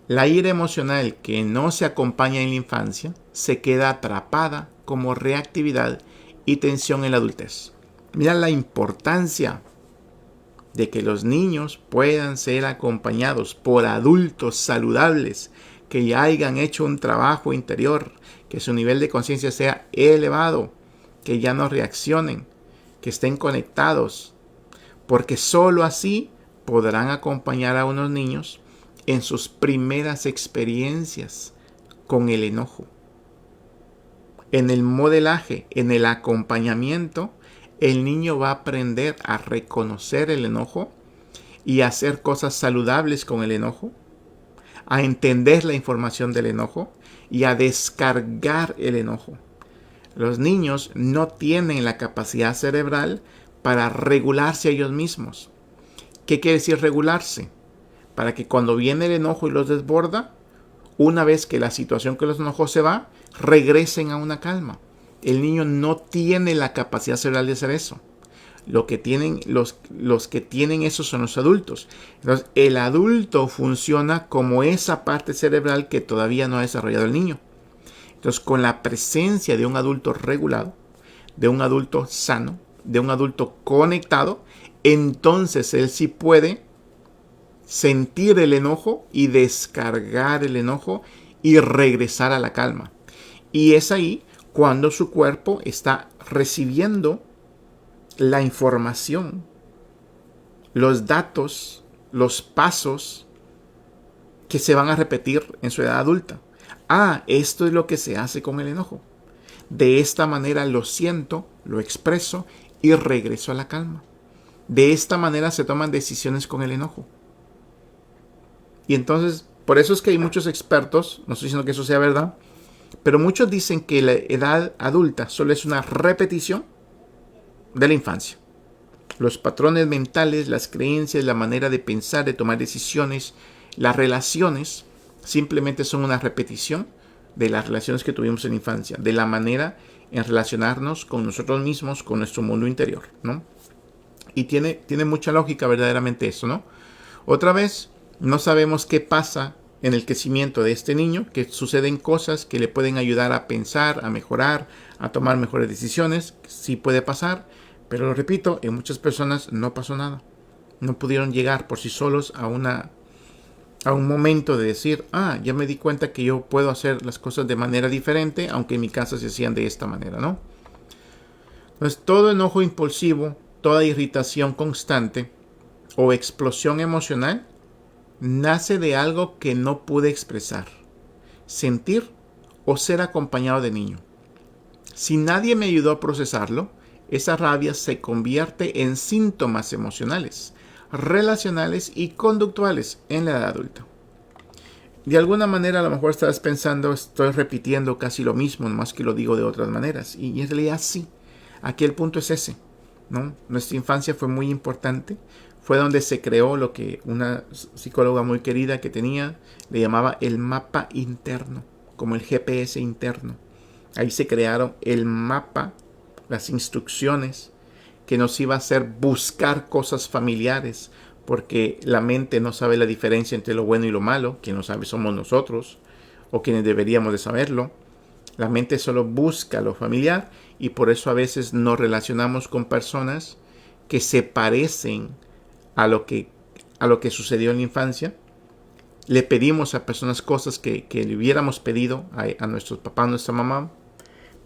La ira emocional que no se acompaña en la infancia se queda atrapada como reactividad y tensión en la adultez. Mira la importancia de que los niños puedan ser acompañados por adultos saludables que ya hayan hecho un trabajo interior, que su nivel de conciencia sea elevado, que ya no reaccionen, que estén conectados, porque sólo así podrán acompañar a unos niños en sus primeras experiencias con el enojo. En el modelaje, en el acompañamiento, el niño va a aprender a reconocer el enojo y a hacer cosas saludables con el enojo, a entender la información del enojo y a descargar el enojo. Los niños no tienen la capacidad cerebral para regularse a ellos mismos. ¿Qué quiere decir regularse? Para que cuando viene el enojo y los desborda, una vez que la situación que los enojó se va, regresen a una calma. El niño no tiene la capacidad cerebral de hacer eso. Lo que tienen, los que tienen eso son los adultos. Entonces, el adulto funciona como esa parte cerebral que todavía no ha desarrollado el niño. Entonces, con la presencia de un adulto regulado, de un adulto sano, de un adulto conectado, entonces él sí puede sentir el enojo y descargar el enojo y regresar a la calma. Y es ahí cuando su cuerpo está recibiendo la información, los datos, los pasos que se van a repetir en su edad adulta. Esto es lo que se hace con el enojo. De esta manera lo siento, lo expreso y regreso a la calma. De esta manera se toman decisiones con el enojo. Y entonces, por eso es que hay muchos expertos, no estoy diciendo que eso sea verdad, pero muchos dicen que la edad adulta solo es una repetición de la infancia. Los patrones mentales, las creencias, la manera de pensar, de tomar decisiones, las relaciones, simplemente son una repetición de las relaciones que tuvimos en la infancia, de la manera en relacionarnos con nosotros mismos, con nuestro mundo interior, ¿no? Y tiene mucha lógica verdaderamente eso, ¿no? Otra vez, no sabemos qué pasa en el crecimiento de este niño, que suceden cosas que le pueden ayudar a pensar, a mejorar, a tomar mejores decisiones. Sí puede pasar, pero lo repito, en muchas personas no pasó nada. No pudieron llegar por sí solos a una a un momento de decir, ya me di cuenta que yo puedo hacer las cosas de manera diferente, aunque en mi casa se hacían de esta manera, ¿no? Entonces, todo enojo impulsivo, toda irritación constante o explosión emocional nace de algo que no pude expresar, sentir o ser acompañado de niño. Si nadie me ayudó a procesarlo, esa rabia se convierte en síntomas emocionales, relacionales y conductuales en la edad adulta. De alguna manera a lo mejor estás pensando, estoy repitiendo casi lo mismo, nomás que lo digo de otras maneras. Y en realidad sí, aquí el punto es ese, ¿no? Nuestra infancia fue muy importante, fue donde se creó lo que una psicóloga muy querida que tenía le llamaba el mapa interno, como el GPS interno. Ahí se crearon el mapa, las instrucciones que nos iba a hacer buscar cosas familiares, porque la mente no sabe la diferencia entre lo bueno y lo malo. Quien lo sabe somos nosotros, o quienes deberíamos de saberlo. La mente solo busca lo familiar y por eso a veces nos relacionamos con personas que se parecen a lo que sucedió en la infancia. Le pedimos a personas cosas que le hubiéramos pedido a nuestros papás, a nuestra mamá.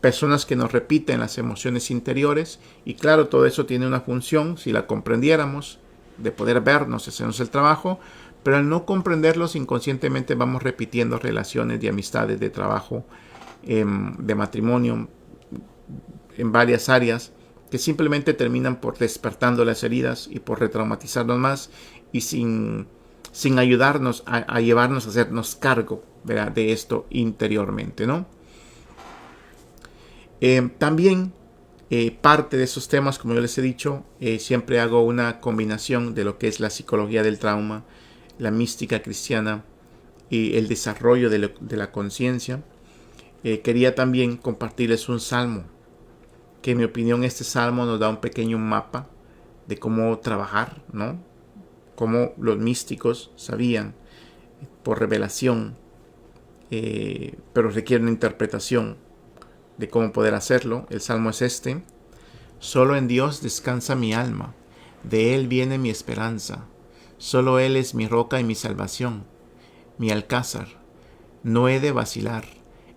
Personas que nos repiten las emociones interiores. Y claro, todo eso tiene una función, si la comprendiéramos, de poder vernos, hacernos el trabajo. Pero al no comprenderlos, inconscientemente vamos repitiendo relaciones de amistades, de trabajo, de matrimonio, en varias áreas, que simplemente terminan por despertando las heridas y por retraumatizarnos más y sin ayudarnos a llevarnos a hacernos cargo, ¿verdad?, de esto interiormente, ¿no? También parte de esos temas, como yo les he dicho, siempre hago una combinación de lo que es la psicología del trauma, la mística cristiana y el desarrollo de la conciencia. Quería también compartirles un salmo, que en mi opinión este salmo nos da un pequeño mapa de cómo trabajar, ¿no? Cómo los místicos sabían por revelación, pero requiere una interpretación de cómo poder hacerlo. El salmo es este: solo en Dios descansa mi alma, de Él viene mi esperanza, solo Él es mi roca y mi salvación, mi alcázar, no he de vacilar,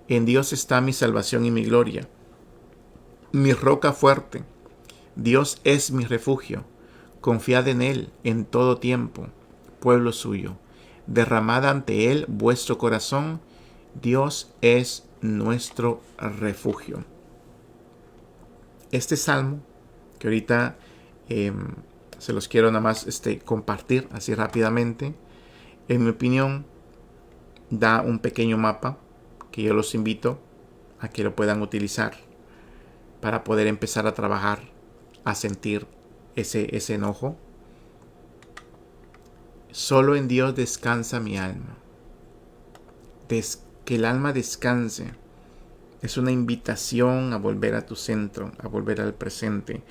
en Dios está mi salvación y mi gloria, mi roca fuerte, Dios es mi refugio, confiad en Él en todo tiempo, pueblo suyo, derramad ante Él vuestro corazón, Dios es nuestro refugio. Este salmo, que ahorita se los quiero nada más compartir así rápidamente, en mi opinión da un pequeño mapa que yo los invito a que lo puedan utilizar para poder empezar a trabajar, a sentir ese enojo. Solo en Dios descansa mi alma. Que el alma descanse es una invitación a volver a tu centro, a volver al presente,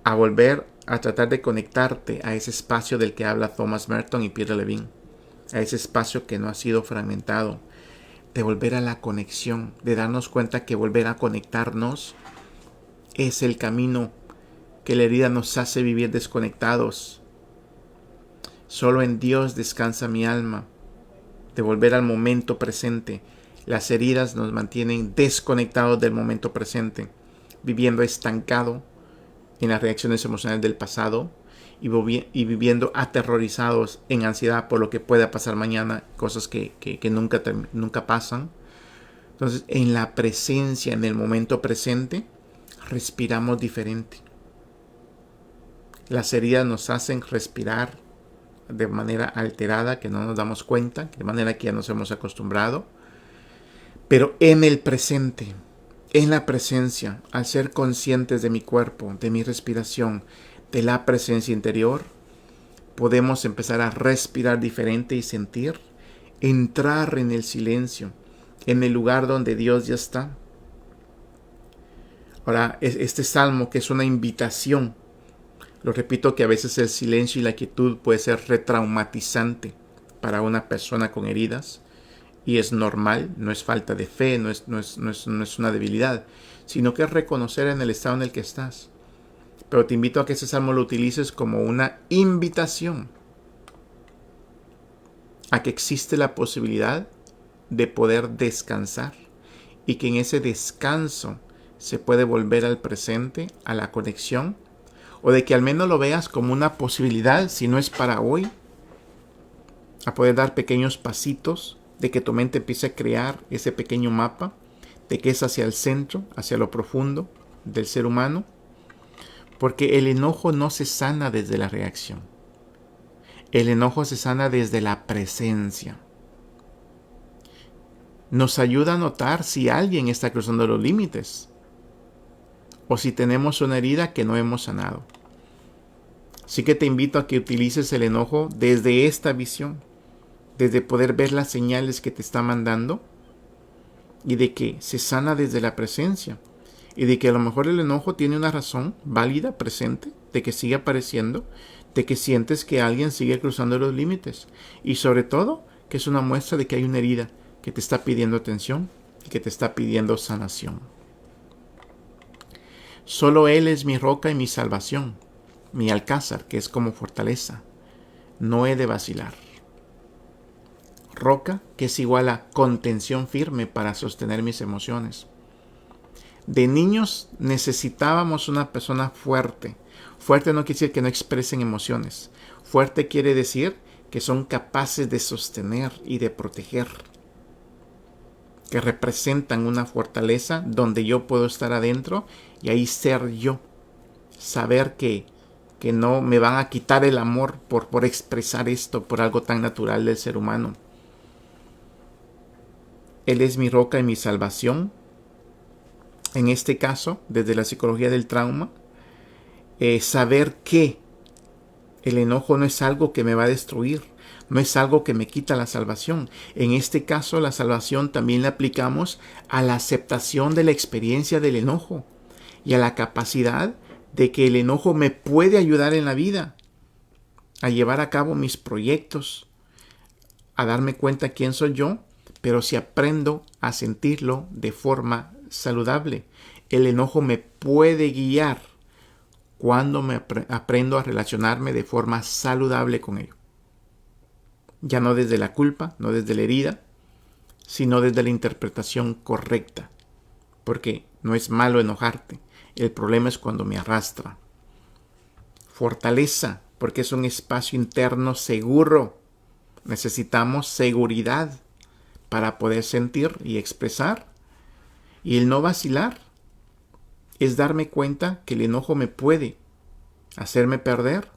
a volver a tratar de conectarte a ese espacio del que habla Thomas Merton y Pierre Levin, a ese espacio que no ha sido fragmentado, de volver a la conexión, de darnos cuenta que volver a conectarnos es el camino que la herida nos hace vivir desconectados. Solo en Dios descansa mi alma, de volver al momento presente. Las heridas nos mantienen desconectados del momento presente, viviendo estancado en las reacciones emocionales del pasado y viviendo aterrorizados en ansiedad por lo que pueda pasar mañana, cosas que nunca pasan. Entonces, en la presencia, en el momento presente, respiramos diferente. Las heridas nos hacen respirar de manera alterada, que no nos damos cuenta, de manera que ya nos hemos acostumbrado. Pero en el presente, en la presencia, al ser conscientes de mi cuerpo, de mi respiración, de la presencia interior, podemos empezar a respirar diferente y sentir, entrar en el silencio, en el lugar donde Dios ya está. Ahora, este salmo, que es una invitación, lo repito, que a veces el silencio y la quietud puede ser retraumatizante para una persona con heridas, y es normal, no es falta de fe, no es una debilidad, sino que es reconocer en el estado en el que estás. Pero te invito a que ese salmo lo utilices como una invitación a que existe la posibilidad de poder descansar y que en ese descanso se puede volver al presente, a la conexión, o de que al menos lo veas como una posibilidad, si no es para hoy, a poder dar pequeños pasitos, de que tu mente empiece a crear ese pequeño mapa, de que es hacia el centro, hacia lo profundo del ser humano, porque el enojo no se sana desde la reacción. El enojo se sana desde la presencia. Nos ayuda a notar si alguien está cruzando los límites o si tenemos una herida que no hemos sanado. Así que te invito a que utilices el enojo desde esta visión, desde poder ver las señales que te está mandando y de que se sana desde la presencia y de que a lo mejor el enojo tiene una razón válida, presente, de que sigue apareciendo, de que sientes que alguien sigue cruzando los límites y sobre todo que es una muestra de que hay una herida que te está pidiendo atención y que te está pidiendo sanación. Solo Él es mi roca y mi salvación, mi alcázar, que es como fortaleza. No he de vacilar. Roca, que es igual a contención firme para sostener mis emociones. De niños necesitábamos una persona fuerte. Fuerte no quiere decir que no expresen emociones. Fuerte quiere decir que son capaces de sostener y de proteger. Que representan una fortaleza donde yo puedo estar adentro y ahí ser yo. Saber que no me van a quitar el amor por expresar esto, por algo tan natural del ser humano. Él es mi roca y mi salvación. En este caso, desde la psicología del trauma, saber que el enojo no es algo que me va a destruir, no es algo que me quita la salvación. En este caso, la salvación también la aplicamos a la aceptación de la experiencia del enojo y a la capacidad de que el enojo me puede ayudar en la vida, a llevar a cabo mis proyectos, a darme cuenta quién soy yo, pero si aprendo a sentirlo de forma saludable. El enojo me puede guiar cuando me aprendo a relacionarme de forma saludable con ello. Ya no desde la culpa, no desde la herida, sino desde la interpretación correcta. Porque no es malo enojarte. El problema es cuando me arrastra. Fortaleza, porque es un espacio interno seguro. Necesitamos seguridad para poder sentir y expresar. Y el no vacilar es darme cuenta que el enojo me puede hacerme perder,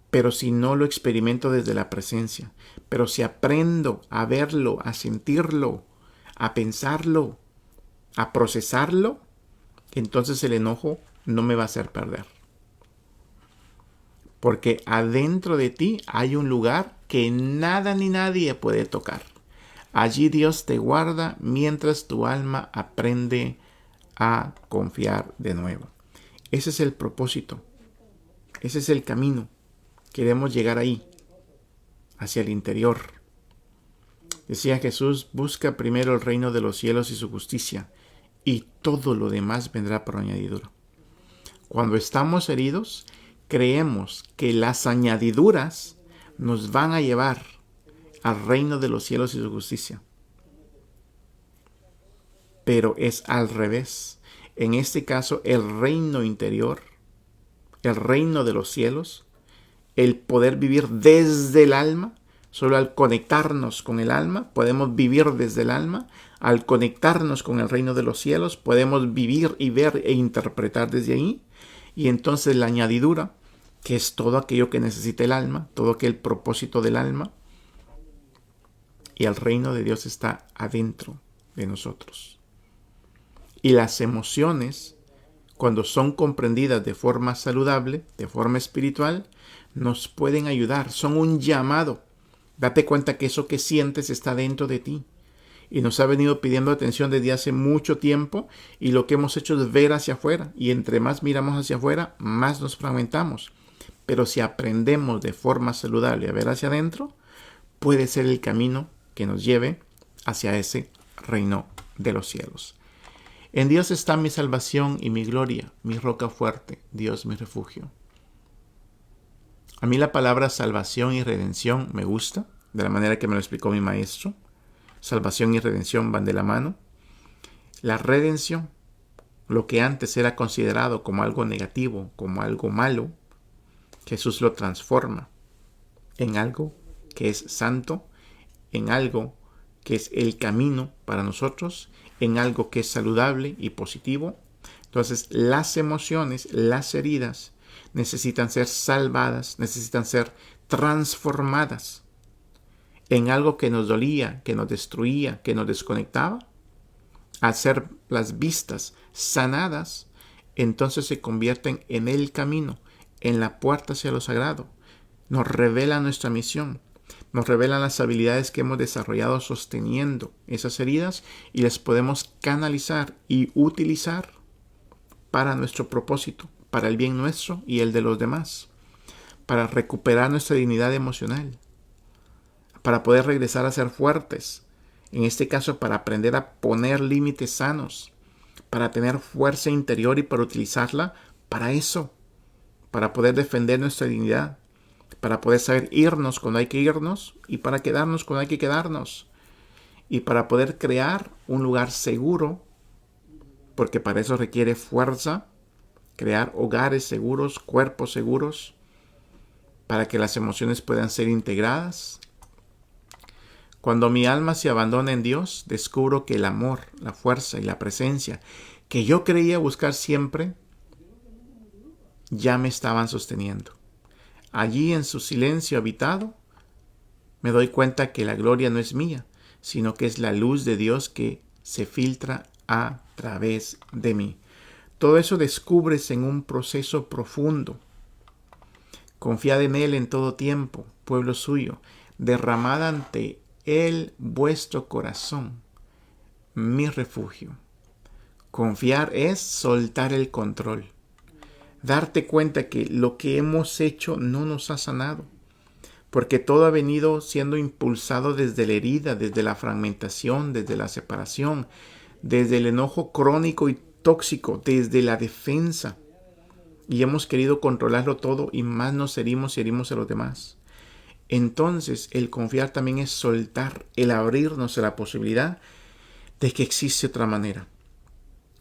pero si no lo experimento desde la presencia. Pero si aprendo a verlo, a sentirlo, a pensarlo, a procesarlo, entonces el enojo no me va a hacer perder. Porque adentro de ti hay un lugar que nada ni nadie puede tocar. Allí Dios te guarda mientras tu alma aprende a confiar de nuevo. Ese es el propósito. Ese es el camino. Queremos llegar ahí, hacia el interior. Decía Jesús, busca primero el reino de los cielos y su justicia, y todo lo demás vendrá por añadidura. Cuando estamos heridos, creemos que las añadiduras nos van a llevar al reino de los cielos y su justicia. Pero es al revés. En este caso, el reino interior, el reino de los cielos, el poder vivir desde el alma, solo al conectarnos con el alma, podemos vivir desde el alma. Al conectarnos con el reino de los cielos, podemos vivir y ver e interpretar desde ahí. Y entonces la añadidura, que es todo aquello que necesita el alma, todo aquel propósito del alma, y el reino de Dios está adentro de nosotros. Y las emociones, cuando son comprendidas de forma saludable, de forma espiritual, nos pueden ayudar. Son un llamado. Date cuenta que eso que sientes está dentro de ti. Y nos ha venido pidiendo atención desde hace mucho tiempo. Y lo que hemos hecho es ver hacia afuera. Y entre más miramos hacia afuera, más nos fragmentamos. Pero si aprendemos de forma saludable a ver hacia adentro, puede ser el camino que nos lleve hacia ese reino de los cielos. En Dios está mi salvación y mi gloria, mi roca fuerte, Dios mi refugio. A mí la palabra salvación y redención me gusta, de la manera que me lo explicó mi maestro. Salvación y redención van de la mano. La redención, lo que antes era considerado como algo negativo, como algo malo, Jesús lo transforma en algo que es santo, en algo que es el camino para nosotros, en algo que es saludable y positivo. Entonces, las emociones, las heridas, necesitan ser salvadas, necesitan ser transformadas en algo que nos dolía, que nos destruía, que nos desconectaba. Al ser las vistas sanadas, entonces se convierten en el camino, en la puerta hacia lo sagrado. Nos revela nuestra misión, nos revelan las habilidades que hemos desarrollado sosteniendo esas heridas y las podemos canalizar y utilizar para nuestro propósito, para el bien nuestro y el de los demás, para recuperar nuestra dignidad emocional, para poder regresar a ser fuertes, en este caso para aprender a poner límites sanos, para tener fuerza interior y para utilizarla para eso, para poder defender nuestra dignidad, para poder saber irnos cuando hay que irnos y para quedarnos cuando hay que quedarnos, y para poder crear un lugar seguro, porque para eso requiere fuerza, crear hogares seguros, cuerpos seguros, para que las emociones puedan ser integradas. Cuando mi alma se abandona en Dios, descubro que el amor, la fuerza y la presencia que yo creía buscar siempre, ya me estaban sosteniendo. Allí en su silencio habitado, me doy cuenta que la gloria no es mía, sino que es la luz de Dios que se filtra a través de mí. Todo eso descubres en un proceso profundo. Confiad en Él en todo tiempo, pueblo suyo, derramad ante Él vuestro corazón, mi refugio. Confiar es soltar el control. Darte cuenta que lo que hemos hecho no nos ha sanado, porque todo ha venido siendo impulsado desde la herida, desde la fragmentación, desde la separación, desde el enojo crónico y tóxico, desde la defensa. Y hemos querido controlarlo todo y más nos herimos y herimos a los demás. Entonces, el confiar también es soltar, el abrirnos a la posibilidad de que existe otra manera.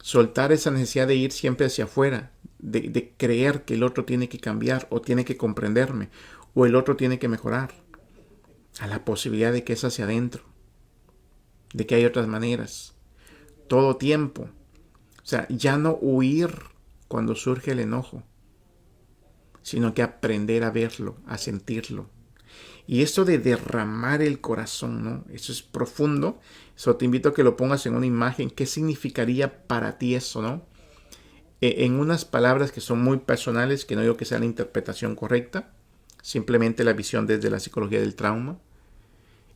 Soltar esa necesidad de ir siempre hacia afuera, de creer que el otro tiene que cambiar o tiene que comprenderme o el otro tiene que mejorar, a la posibilidad de que es hacia adentro, de que hay otras maneras, todo tiempo. O sea, ya no huir cuando surge el enojo, sino que aprender a verlo, a sentirlo. Y esto de derramar el corazón, ¿no? Eso es profundo. Eso te invito a que lo pongas en una imagen. ¿Qué significaría para ti eso, no? En unas palabras que son muy personales, que no digo que sea la interpretación correcta, simplemente la visión desde la psicología del trauma,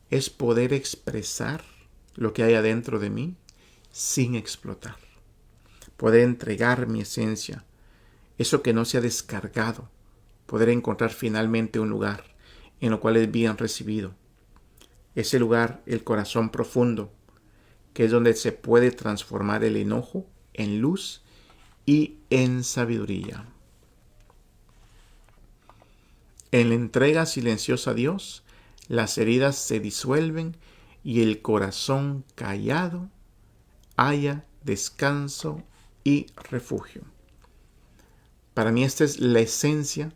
es poder expresar lo que hay adentro de mí sin explotar. Poder entregar mi esencia, eso que no se ha descargado, poder encontrar finalmente un lugar en lo cual es bien recibido. Ese lugar, el corazón profundo, que es donde se puede transformar el enojo en luz y en sabiduría. En la entrega silenciosa a Dios, las heridas se disuelven y el corazón callado halla descanso y refugio. Para mí esta es la esencia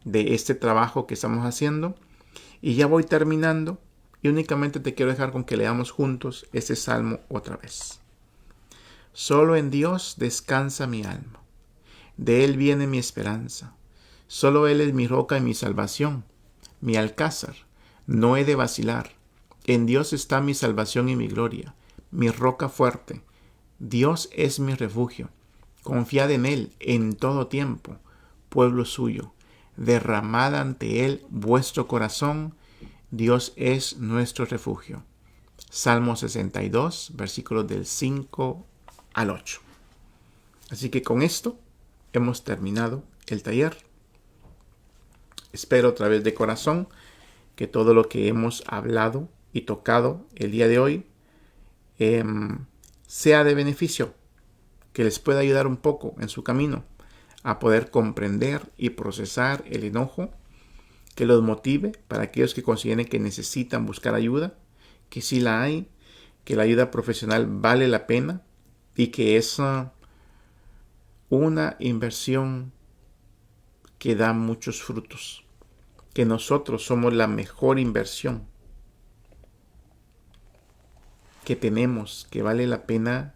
de este trabajo que estamos haciendo y ya voy terminando y únicamente te quiero dejar con que leamos juntos este salmo otra vez. Solo en Dios descansa mi alma, de Él viene mi esperanza, solo Él es mi roca y mi salvación, mi alcázar, no he de vacilar, en Dios está mi salvación y mi gloria, mi roca fuerte, Dios es mi refugio, confiad en Él en todo tiempo, pueblo suyo, derramad ante Él vuestro corazón, Dios es nuestro refugio. Salmo 62, versículos del 5 al 8. Así que con esto hemos terminado el taller. Espero a través de corazón que todo lo que hemos hablado y tocado el día de hoy sea de beneficio, que les pueda ayudar un poco en su camino a poder comprender y procesar el enojo, que los motive para aquellos que consideren que necesitan buscar ayuda, que sí la hay, que la ayuda profesional vale la pena y que es una inversión que da muchos frutos, que nosotros somos la mejor inversión que tenemos, que vale la pena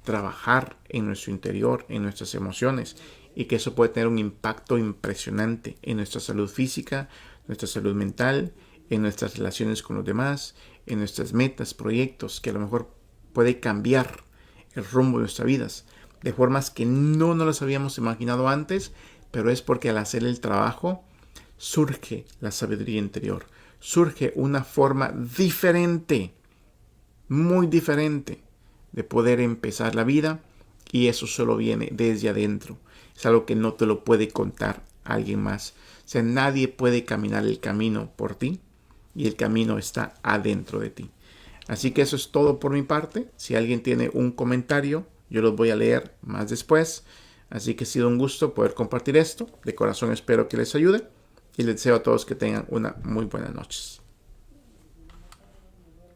trabajar en nuestro interior, en nuestras emociones, y que eso puede tener un impacto impresionante en nuestra salud física, nuestra salud mental, en nuestras relaciones con los demás, en nuestras metas, proyectos, que a lo mejor puede cambiar el rumbo de nuestras vidas de formas que no nos las habíamos imaginado antes, pero es porque al hacer el trabajo surge la sabiduría interior, surge una forma diferente, muy diferente de poder empezar la vida, y eso solo viene desde adentro. Es algo que no te lo puede contar alguien más. O sea, nadie puede caminar el camino por ti y el camino está adentro de ti. Así que eso es todo por mi parte. Si alguien tiene un comentario, yo los voy a leer más después. Así que ha sido un gusto poder compartir esto. De corazón espero que les ayude y les deseo a todos que tengan una muy buena noche.